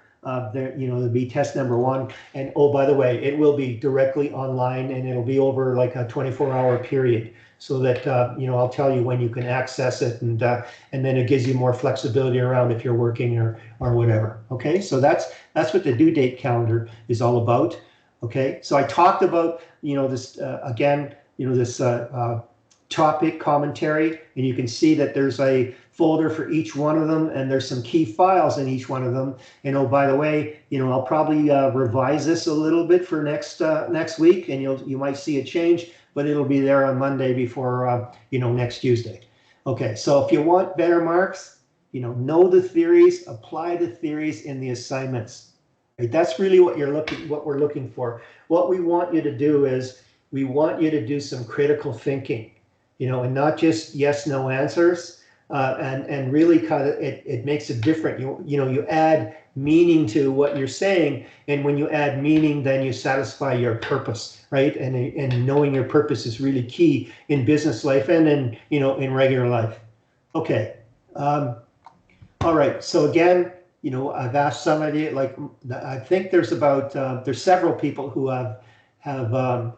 Speaker 1: there, there'll be test number 1. And oh, by the way, it will be directly online, and it'll be over like a 24-hour period, so that I'll tell you when you can access it, and then it gives you more flexibility around if you're working or whatever. Okay, so that's what the due date calendar is all about. Okay, so I talked about this again, this topic commentary, and you can see that there's a folder for each one of them, and there's some key files in each one of them. And oh, by the way, I'll probably revise this a little bit for next week, and you might see a change, but it'll be there on Monday before next Tuesday. Okay, so if you want better marks, know the theories, apply the theories in the assignments. Right? That's really what we're looking for. What we want you to do is we want you to do some critical thinking, and not just yes, no answers. And really kind of it makes it different. You add meaning to what you're saying, and when you add meaning, then you satisfy your purpose, right? And knowing your purpose is really key in business life and in regular life. Okay. All right. So again, I've asked somebody, like, I think there's several people who have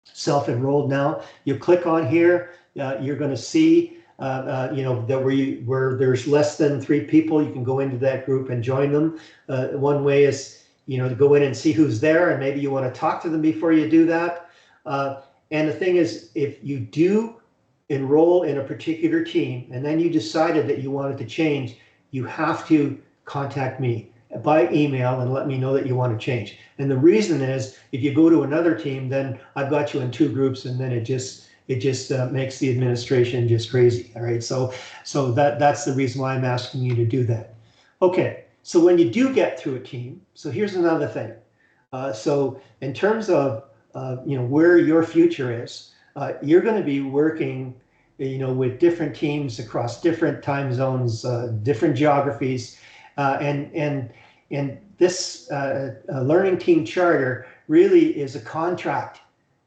Speaker 1: self-enrolled now. You click on here, you're going to see that where there's less than 3 people, you can go into that group and join them. One way is, to go in and see who's there, and maybe you want to talk to them before you do that. And the thing is, if you do enroll in a particular team, and then you decided that you wanted to change, you have to contact me by email and let me know that you want to change. And the reason is, if you go to another team, then I've got you in 2 groups, and then it just makes the administration just crazy. All right, so that's the reason why I'm asking you to do that. Okay, so when you do get through a team, so here's another thing. So in terms of where your future is, you're going to be working with different teams across different time zones, different geographies, and this learning team charter really is a contract.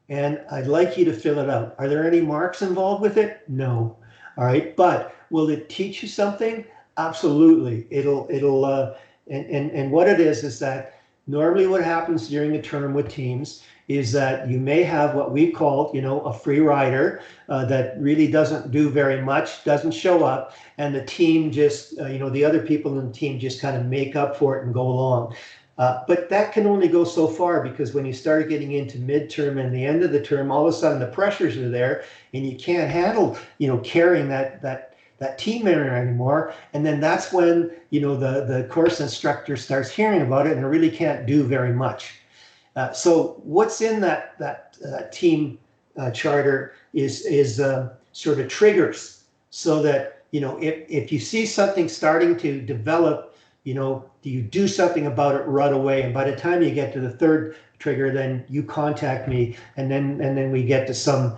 Speaker 1: And I'd like you to fill it out. Are there any marks involved with it? No. All right. But will it teach you something? Absolutely. And what it is that normally what happens during the term with teams is that you may have what we call, a free rider that really doesn't do very much, doesn't show up, and the team just, the other people in the team just kind of make up for it and go along. But that can only go so far, because when you start getting into midterm and the end of the term, all of a sudden the pressures are there, and you can't handle, carrying that team member anymore. And then that's when, the course instructor starts hearing about it and really can't do very much. So what's in that team charter is sort of triggers, so that, if you see something starting to develop, do you do something about it right away? And by the time you get to the 3rd trigger, then you contact me, and then we get to some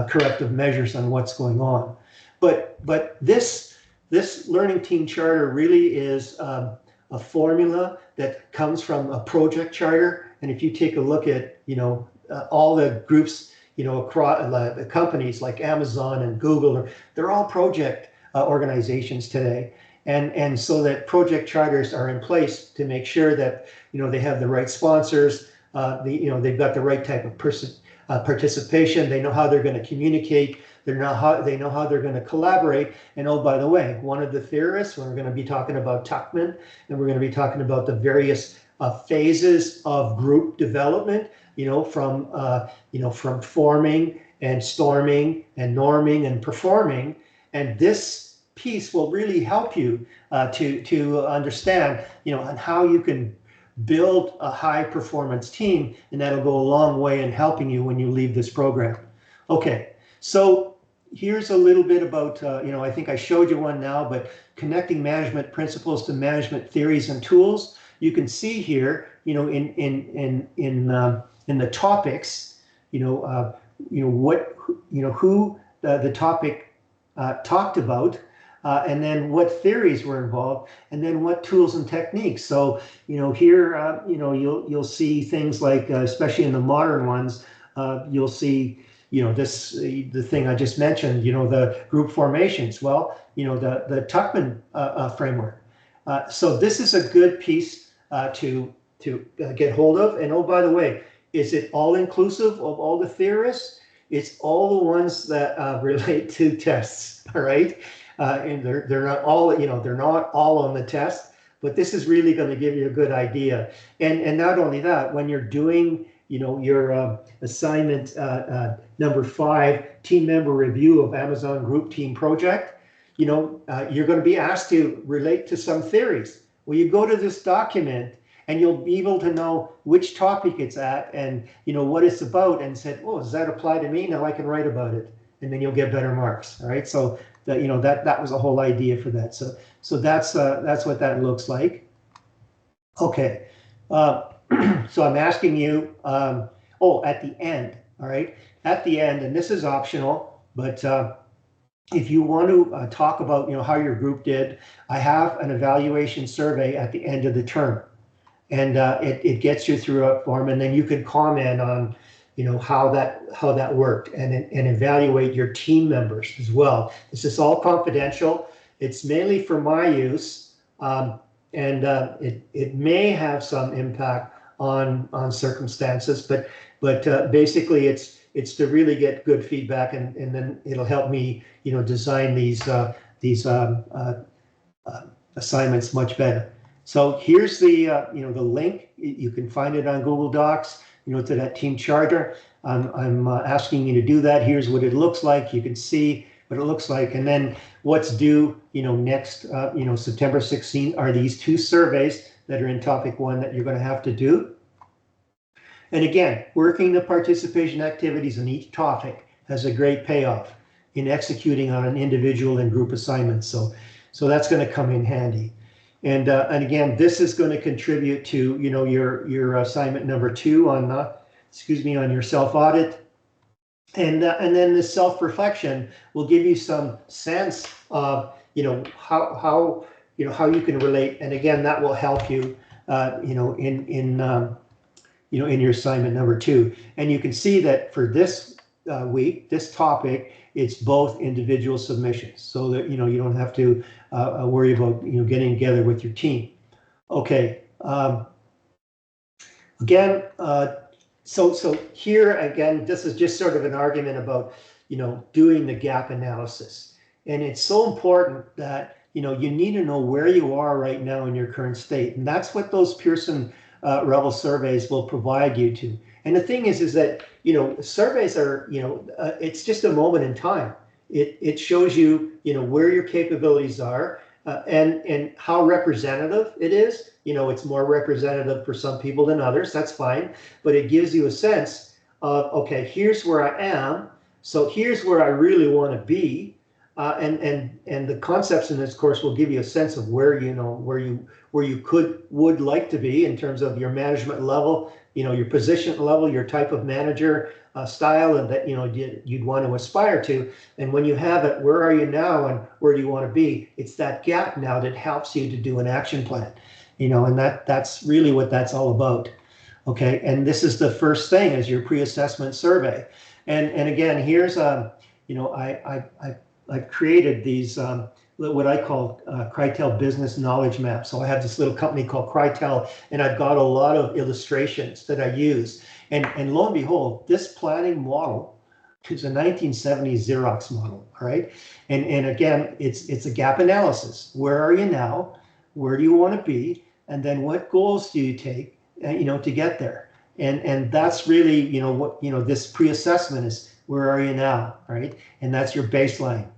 Speaker 1: corrective measures on what's going on. But this learning team charter really is a formula that comes from a project charter. And if you take a look at all the groups across the companies like Amazon and Google, they're all project organizations today. And so that project charters are in place to make sure that they have the right sponsors, they've got the right type of participation. They know how they're going to communicate. They know how they're going to collaborate. And oh, by the way, one of the theorists, we're going to be talking about Tuckman, and we're going to be talking about the various phases of group development. From forming and storming and norming and performing. And this piece will really help you to understand, on how you can build a high performance team, and that'll go a long way in helping you when you leave this program. Okay, so here's a little bit about, I think I showed you one now, but connecting management principles to management theories and tools. You can see here, in the topics, who the topic talked about. And then what theories were involved, and then what tools and techniques. So, here, you'll see things like, especially in the modern ones, you'll see, the thing I just mentioned, the group formations. Well, the Tuckman framework. So this is a good piece to get hold of. And oh, by the way, is it all inclusive of all the theorists? It's all the ones that relate to tests, all right? And they're not all, they're not all on the test, but this is really going to give you a good idea. And not only that, when you're doing, your assignment number 5, team member review of Amazon Group Team Project, you're going to be asked to relate to some theories. Well, you go to this document and you'll be able to know which topic it's at and what it's about, and said, oh, does that apply to me? Now I can write about it, and then you'll get better marks. All right, so that was the whole idea for that. So that's what that looks like. Okay, so I'm asking you, at the end, all right, at the end, and this is optional, but if you want to talk about how your group did, I have an evaluation survey at the end of the term. And it gets you through a form, and then you can comment on, how that worked, and evaluate your team members as well. This is all confidential. It's mainly for my use, and it may have some impact on circumstances, but basically it's to really get good feedback, and then it'll help me design these assignments much better. So here's the the link. You can find it on Google Docs, to that team charter. I'm asking you to do that. Here's what it looks like. You can see what it looks like. And then what's due, next, September 16th are these 2 surveys that are in topic 1 that you're going to have to do. And again, working the participation activities in each topic has a great payoff in executing on an individual and group assignment. So that's going to come in handy. And again, this is going to contribute to your assignment number 2 on on your self-audit, and then the self-reflection will give you some sense of how you can relate, and again that will help you in your assignment number 2. And you can see that for this week, this topic, it's both individual submissions, so that you don't have to worry about getting together with your team. Okay. Again, so here again, this is just sort of an argument about doing the gap analysis, and it's so important that you need to know where you are right now in your current state, and that's what those Pearson Rebel surveys will provide you to. And the thing is that surveys are it's just a moment in time. It shows you where your capabilities are, and how representative it is. It's more representative for some people than others. That's fine, but it gives you a sense of, okay, here's where I am, so here's where I really want to be, and the concepts in this course will give you a sense of where you would like to be in terms of your management level, your position level, your type of manager style, and that you'd want to aspire to. And when you have it, where are you now and where do you want to be? It's that gap now that helps you to do an action plan, and that's really what that's all about. Okay, and this is the first thing, is your pre-assessment survey. And again, here's I've created these what I call Crytel business knowledge maps. So I have this little company called Crytel, and I've got a lot of illustrations that I use. And lo and behold, this planning model is a 1970s Xerox model, all right? And again, it's a gap analysis. Where are you now? Where do you want to be? And then what goals do you take, to get there? And that's really, what, this pre-assessment is, where are you now, right? And that's your baseline.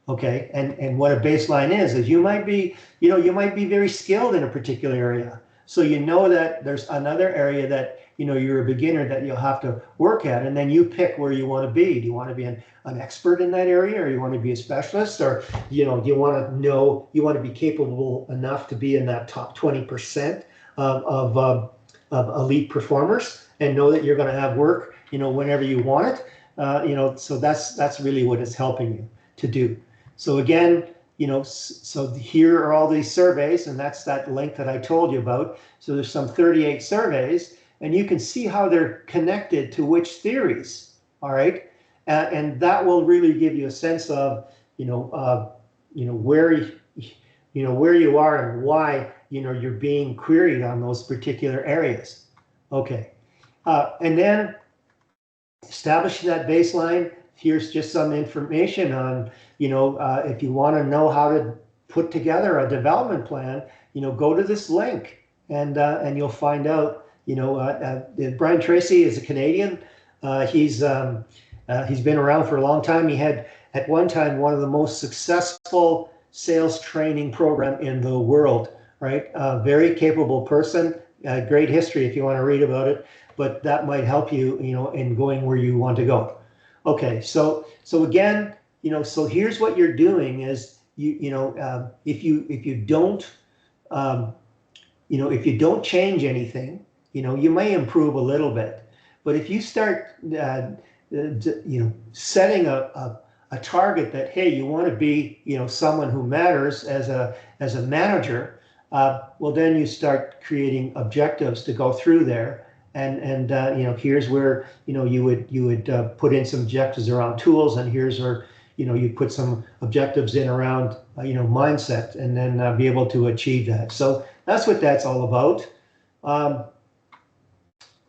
Speaker 1: Okay, and what a baseline is you might be, very skilled in a particular area. So that there's another area that, you're a beginner that you'll have to work at, and then you pick where you want to be. Do you want to be an expert in that area, or you want to be a specialist, or, do you want to be capable enough to be in that top 20% of elite performers, and know that you're going to have work, whenever you want it. So that's really what it's helping you to do. So again, so here are all these surveys, and that's that link that I told you about. So there's some 38 surveys, and you can see how they're connected to which theories, all right? And that will really give you a sense of, where you are and why you're being queried on those particular areas. Okay, and then establishing that baseline. Here's just some information on, if you want to know how to put together a development plan, go to this link and you'll find out. Brian Tracy is a Canadian. He's been around for a long time. He had at one time one of the most successful sales training program in the world. Right, very capable person. Great history if you want to read about it. But that might help you, in going where you want to go. Okay, so again, so here's what you're doing is if you don't change anything, you may improve a little bit. But if you start setting a target that, hey, you want to be someone who matters as a manager, well, then you start creating objectives to go through there. And here's where you would put in some objectives around tools, and here's where you put some objectives in around mindset, and then be able to achieve that. So that's what that's all about.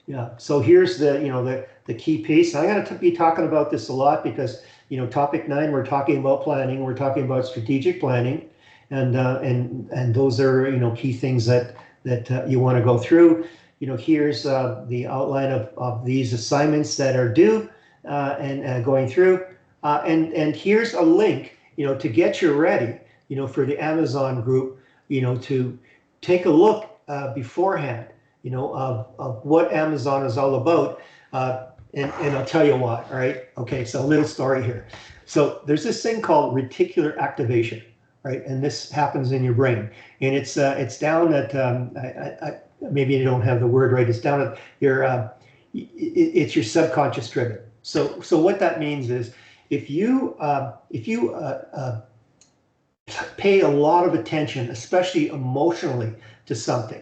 Speaker 1: Yeah. So here's the key piece. I'm going to be talking about this a lot because topic 9 we're talking about planning. We're talking about strategic planning, and those are key things that you want to go through. Here's the outline of these assignments that are due and going through. And here's a link, to get you ready, for the Amazon group, to take a look beforehand, of what Amazon is all about. And I'll tell you why, all right? Okay, so a little story here. So there's this thing called reticular activation, right? And this happens in your brain. And it's down at, maybe you don't have the word right, it's down at your, it's your subconscious driven. So what that means is if you pay a lot of attention, especially emotionally, to something,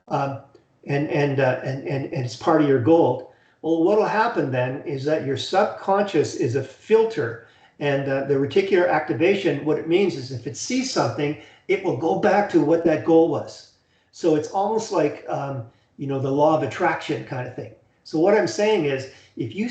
Speaker 1: and it's part of your goal, well, what will happen then is that your subconscious is a filter, and the reticular activation, what it means is if it sees something, it will go back to what that goal was. So it's almost like, the law of attraction kind of thing. So what I'm saying is, if you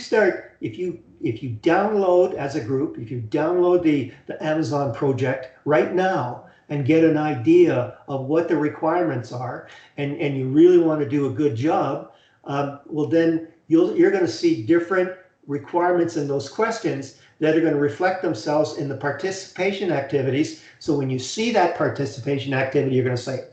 Speaker 1: download as a group, if you download the Amazon project right now and get an idea of what the requirements are, and you really want to do a good job, well, then you're going to see different requirements in those questions that are going to reflect themselves in the participation activities. So when you see that participation activity, you're going to say,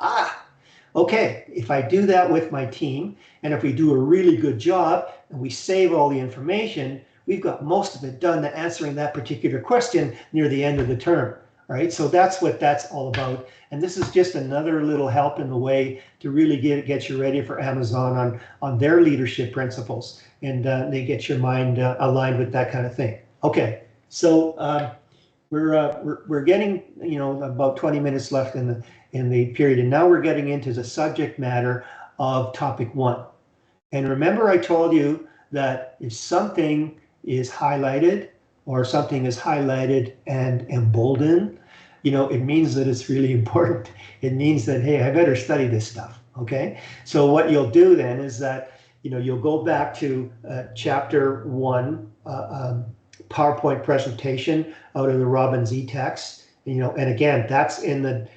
Speaker 1: okay, if I do that with my team, and if we do a really good job, and we save all the information, we've got most of it done to answering that particular question near the end of the term, right? So that's what that's all about. And this is just another little help in the way to really get you ready for Amazon on their leadership principles, and they get your mind aligned with that kind of thing. Okay, so we're getting about 20 minutes left in the period, and now we're getting into the subject matter of topic 1. And remember, I told you that if something is highlighted or something is highlighted and emboldened, it means that it's really important. It means that, hey, I better study this stuff. Okay, so what you'll do then is that you'll go back to chapter 1, PowerPoint presentation out of the Robbins e-text, and again, that's in the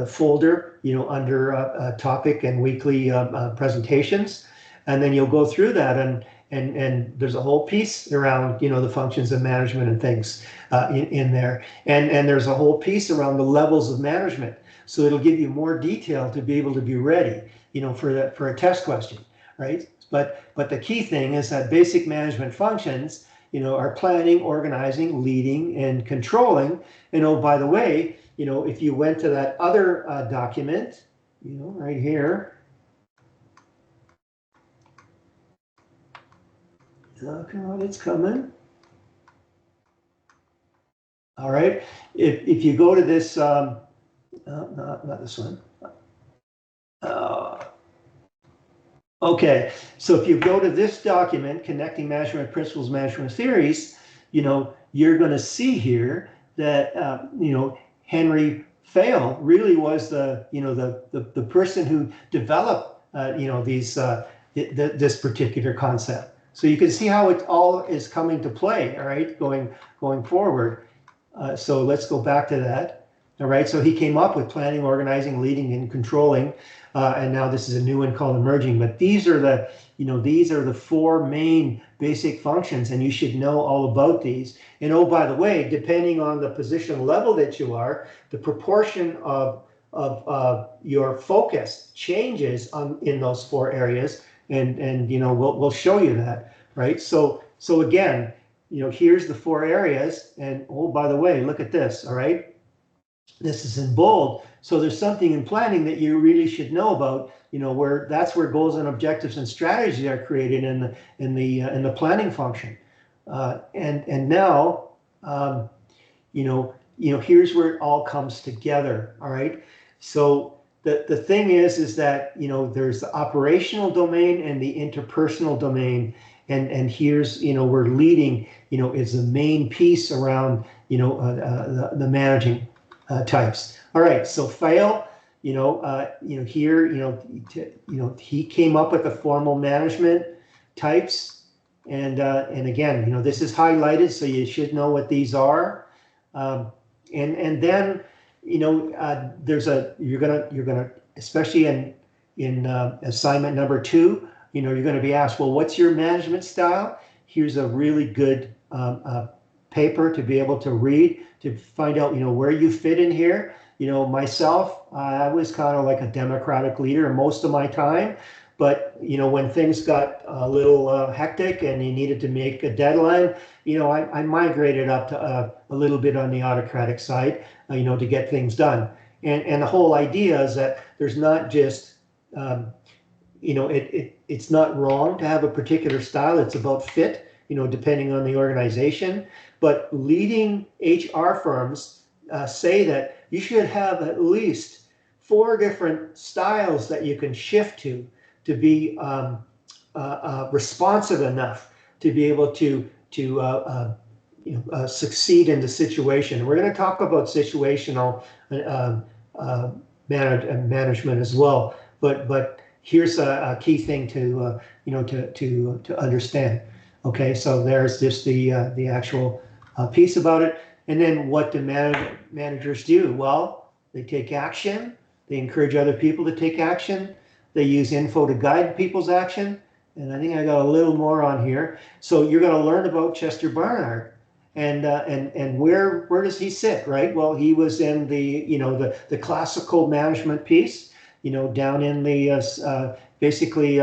Speaker 1: folder, under topic and weekly presentations, and then you'll go through that, and there's a whole piece around the functions of management and things in there, and there's a whole piece around the levels of management. So it'll give you more detail to be able to be ready, for a test question, right? But the key thing is that basic management functions, are planning, organizing, leading, and controlling. And oh, by the way, if you went to that other document, right here. Come on, it's coming. All right. If you go to this, not this one. Okay, so if you go to this document, Connecting Management Principles, Management Theories, you're going to see here that, Henry Fail really was the person who developed this particular concept. So you can see how it all is coming to play, all right, going forward. So let's go back to that. All right, so he came up with planning, organizing, leading, and controlling, and now this is a new one called emerging. But these are the four main basic functions, and you should know all about these. And oh, by the way, depending on the position level that you are, the proportion of your focus changes in those four areas, and we'll show you that, right? So again, here's the four areas, and oh, by the way, look at this, all right? This is in bold. So there's something in planning that you really should know about, that's where goals and objectives and strategies are created in the planning function. And now, here's where it all comes together. All right. So the thing is that, there's the operational domain and the interpersonal domain. And here's, we're leading, is the main piece around, the managing types. All right, so fail, here, he came up with the formal management types, and again, this is highlighted, so you should know what these are, and then, you're gonna, especially in assignment number 2, you're going to be asked, well, what's your management style? Here's a really good paper to be able to read to find out, where you fit in here. Myself, I was kind of like a democratic leader most of my time, but when things got a little hectic and you needed to make a deadline, I migrated up to a little bit on the autocratic side, to get things done. And the whole idea is that there's not just it's not wrong to have a particular style. It's about fit, depending on the organization. But leading HR firms say that you should have at least 4 different styles that you can shift to be responsive enough to be able to succeed in the situation. We're going to talk about situational management as well, but here's a key thing to to understand. Okay, so there's just the actual piece about it, and then what do managers do? Well, they take action. They encourage other people to take action. They use info to guide people's action. And I think I got a little more on here. So you're going to learn about Chester Barnard, and where does he sit, right? Well, he was in the classical management piece, down in the basically.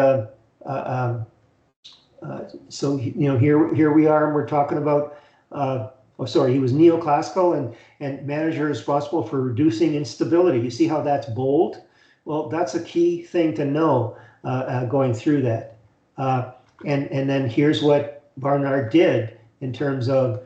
Speaker 1: So here we are, and we're talking about. He was neoclassical and manager responsible for reducing instability. You see how that's bold? Well, that's a key thing to know going through that. And then here's what Barnard did in terms of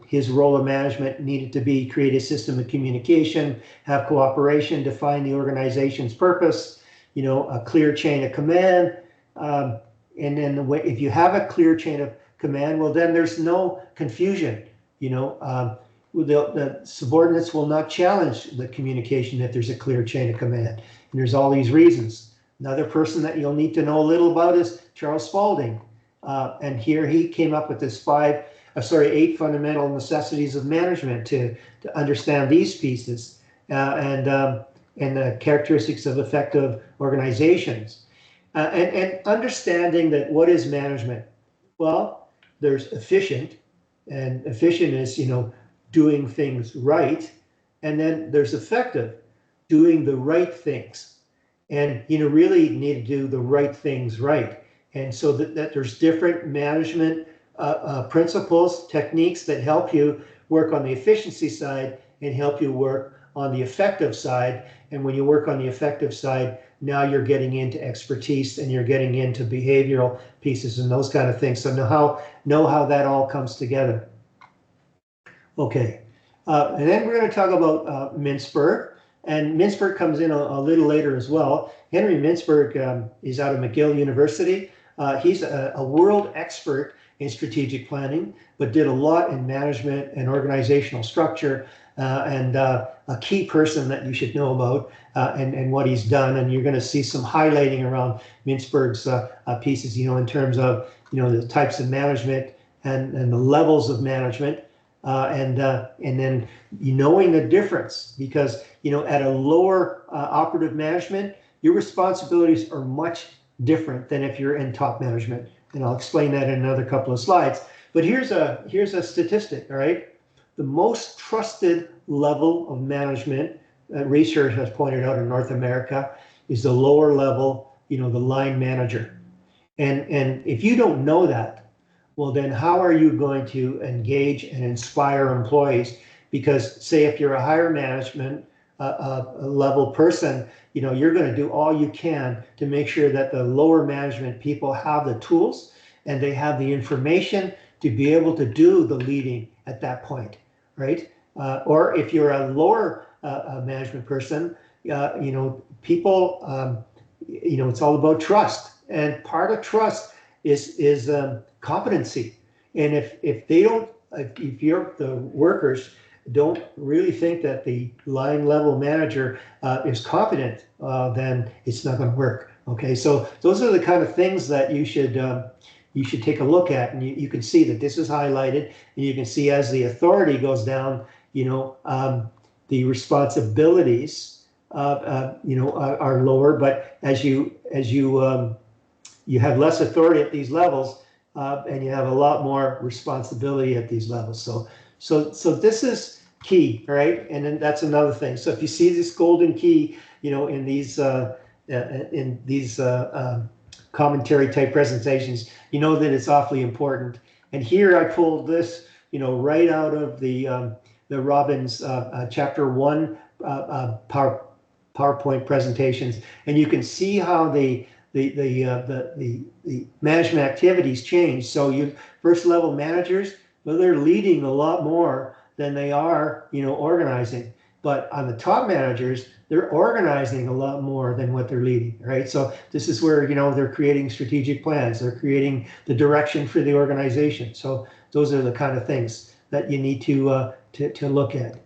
Speaker 1: his role of management needed to be create a system of communication, have cooperation, define the organization's purpose, a clear chain of command. And then if you have a clear chain of command, well, then there's no confusion. The subordinates will not challenge the communication if there's a clear chain of command. And there's all these reasons. Another person that you'll need to know a little about is Charles Spalding. And here he came up with this 8 fundamental necessities of management to understand these pieces and the characteristics of effective organizations. And understanding that what is management? Well, there's efficient, and efficient is, doing things right. And then there's effective, doing the right things. And really need to do the right things right. And so that there's different management principles, techniques that help you work on the efficiency side and help you work on the effective side. And when you work on the effective side, now you're getting into expertise and you're getting into behavioral pieces and those kind of things. So know how that all comes together. Okay, and then we're going to talk about Mintzberg. And Mintzberg comes in a little later as well. Henry Mintzberg is out of McGill University. He's a world expert in strategic planning, but did a lot in management and organizational structure. and a key person that you should know about, and what he's done. And you're going to see some highlighting around Mintzberg's pieces, in terms of, the types of management and the levels of management, and then knowing the difference, because, at a lower operative management, your responsibilities are much different than if you're in top management. And I'll explain that in another couple of slides. But here's a statistic, all right? The most trusted level of management, research has pointed out in North America, is the lower level, the line manager. And if you don't know that, well, then how are you going to engage and inspire employees? Because say if you're a higher management level person, you're going to do all you can to make sure that the lower management people have the tools and they have the information to be able to do the leading at that point, right? Or if you're a lower management person, people, it's all about trust, and part of trust is competency. And if the workers don't really think that the line level manager is competent, then it's not going to work. Okay, so those are the kind of things that you should take a look at, and you can see that this is highlighted, and you can see as the authority goes down, the responsibilities are lower, but as you have less authority at these levels, and you have a lot more responsibility at these levels. So this is key, right? And then that's another thing. So if you see this golden key, in these commentary type presentations, that it's awfully important. And here I pulled this, right out of the Robbins chapter 1 PowerPoint presentations, and you can see how the management activities change. So you first level managers, well, they're leading a lot more than they are, organizing. But on the top managers, they're organizing a lot more than what they're leading, right? So this is where, they're creating strategic plans, they're creating the direction for the organization. So those are the kind of things that you need to look at.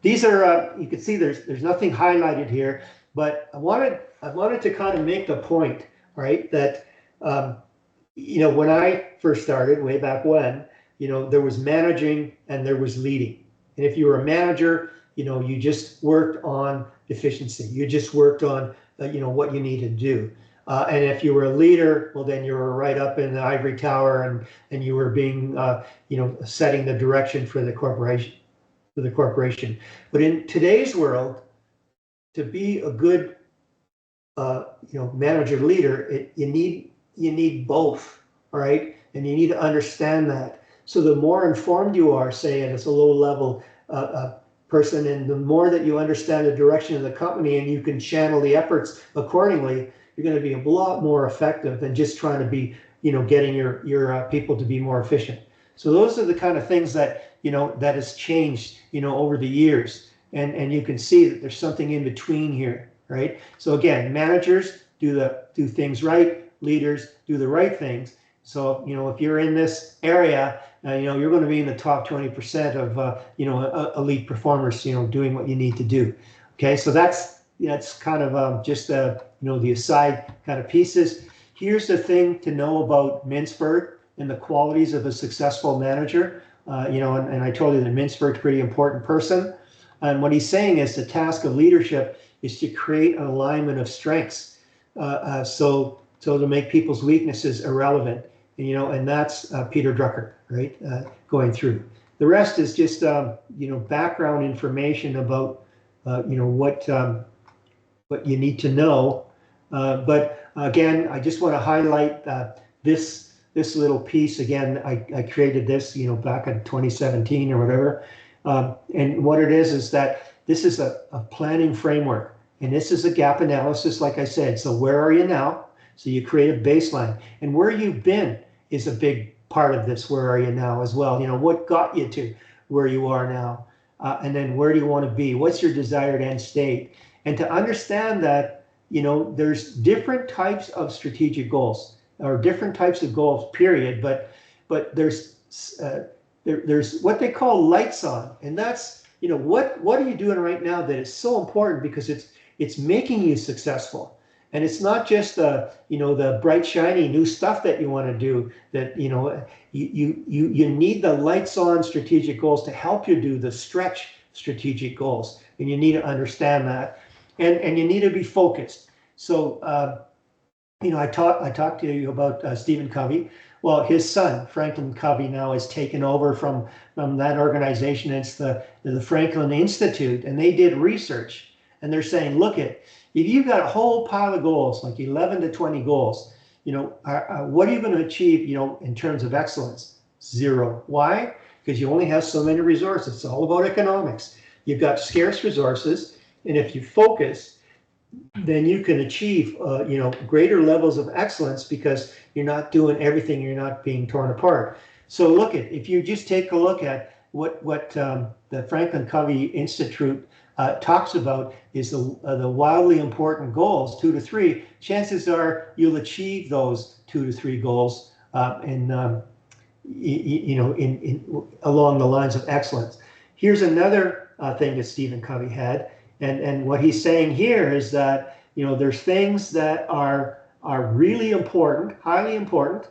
Speaker 1: These are, you can see there's nothing highlighted here, but I wanted to kind of make the point, right, that, when I first started way back when, there was managing and there was leading. And if you were a manager, you just worked on efficiency. You just worked on, what you need to do. And if you were a leader, well, then you were right up in the ivory tower, and you were being, setting the direction for the corporation. But in today's world, to be a good, manager leader, you need both, all right? And you need to understand that. So the more informed you are, say, and it's a low level person, and the more that you understand the direction of the company and you can channel the efforts accordingly, you're going to be a lot more effective than just trying to be, getting your people to be more efficient. So those are the kind of things that, that has changed, over the years. And you can see that there's something in between here, right? So again, managers do things right, leaders do the right things. So, if you're in this area, you're going to be in the top 20% of, elite performers, doing what you need to do. Okay, so that's kind of just, the aside kind of pieces. Here's the thing to know about Mintzberg and the qualities of a successful manager. And I told you that Mintzberg's a pretty important person. And what he's saying is the task of leadership is to create an alignment of strengths. So to make people's weaknesses irrelevant. And that's Peter Drucker, right? Going through. The rest is just, background information about, what you need to know. But again, I just want to highlight this little piece. Again, I created this, back in 2017 or whatever. And what it is that this is a planning framework. And this is a gap analysis, like I said. So where are you now? So you create a baseline. And where you've been is a big part of this. Where are you now as well? What got you to where you are now? And then where do you want to be? What's your desired end state? And to understand that, there's different types of strategic goals, or different types of goals, period. But there's what they call lights on. And that's what are you doing right now that is so important because it's making you successful. And it's not just the bright, shiny new stuff that you want to do. That you need the lights on strategic goals to help you do the stretch strategic goals, and you need to understand that, and you need to be focused. So I talked to you about Stephen Covey. Well, his son Franklin Covey now has taken over from that organization. It's the Franklin Institute, and they did research, and they're saying, look at. If you've got a whole pile of goals, like 11 to 20 goals, what are you going to achieve, in terms of excellence? 0. Why? Because you only have so many resources. It's all about economics. You've got scarce resources, and if you focus, then you can achieve, greater levels of excellence because you're not doing everything. You're not being torn apart. So if you just take a look at what the Franklin Covey Institute talks about is the wildly important goals, 2 to 3. Chances are you'll achieve those 2 to 3 goals along the lines of excellence. Here's another thing that Stephen Covey had, and what he's saying here is that there's things that are really important, highly important,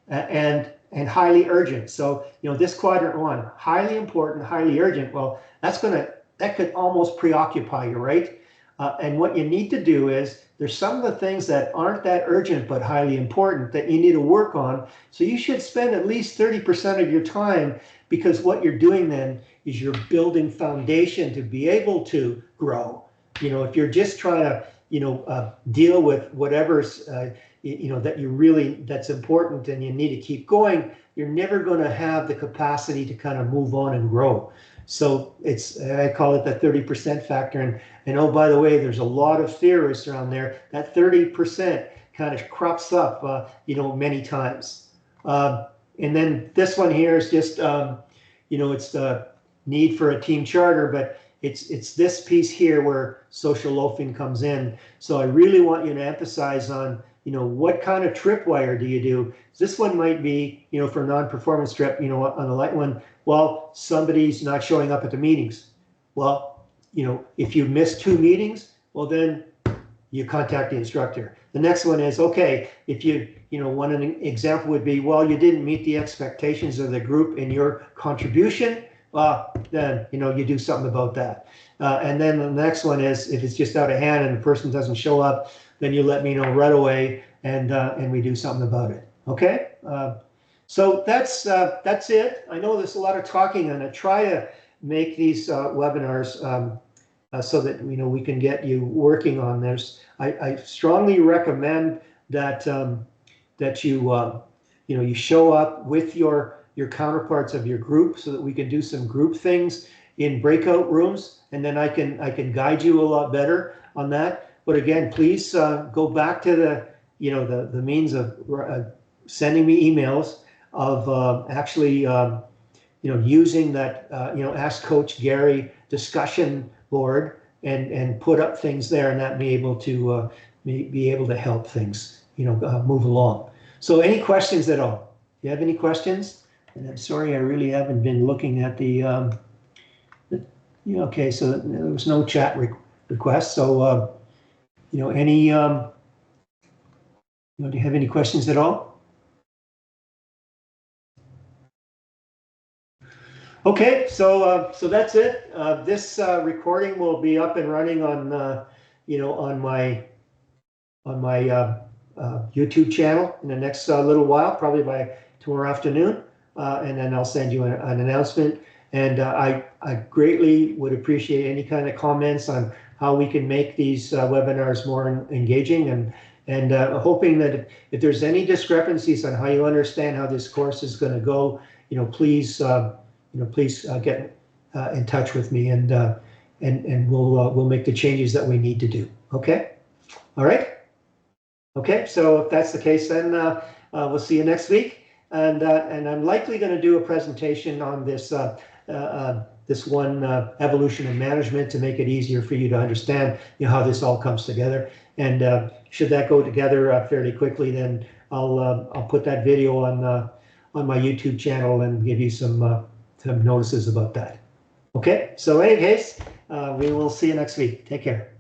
Speaker 1: and highly urgent. So this quadrant 1, highly important, highly urgent. Well, that could almost preoccupy you, right? And what you need to do is, there's some of the things that aren't that urgent but highly important that you need to work on. So you should spend at least 30% of your time, because what you're doing then is you're building foundation to be able to grow. If you're just trying to, deal with whatever's, that's important and you need to keep going, you're never going to have the capacity to kind of move on and grow. So I call it the 30% factor. And oh, by the way, there's a lot of theorists around there. That 30% kind of crops up, many times. And then this one here is just, it's the need for a team charter, but it's this piece here where social loafing comes in. So I really want you to emphasize on, what kind of tripwire do you do? This one might be, for non-performance trip, on the light one, well, somebody's not showing up at the meetings. Well, if you miss 2 meetings, well, then you contact the instructor. The next one is, okay, if an example would be, well, you didn't meet the expectations of the group in your contribution, then, you do something about that. And then the next one is, if it's just out of hand and the person doesn't show up, then you let me know right away, and we do something about it. Okay? So that's it. I know there's a lot of talking, and I try to make these webinars so that we can get you working on this. I strongly recommend that that you show up with your counterparts of your group, so that we can do some group things in breakout rooms, and then I can guide you a lot better on that. But again, please go back to the means of sending me emails, of actually using that Ask Coach Gary discussion board and put up things there, and that be able to help things move along. So any questions at all? Do you have any questions? And I'm sorry, I really haven't been looking at the okay, so there was no chat request. So any do you have any questions at all? Okay, so that's it. This recording will be up and running on on my YouTube channel in the next little while, probably by tomorrow afternoon, and then I'll send you an announcement. And I greatly would appreciate any kind of comments on how we can make these webinars more engaging, and hoping that if there's any discrepancies on how you understand how this course is going to go, please get in touch with me, and we'll make the changes that we need to do. Okay, all right. Okay, so if that's the case, then we'll see you next week, and I'm likely going to do a presentation on this this one evolution of management, to make it easier for you to understand how this all comes together. And should that go together fairly quickly, then I'll put that video on my YouTube channel and give you some notices about that. Okay, so in any case, we will see you next week. Take care.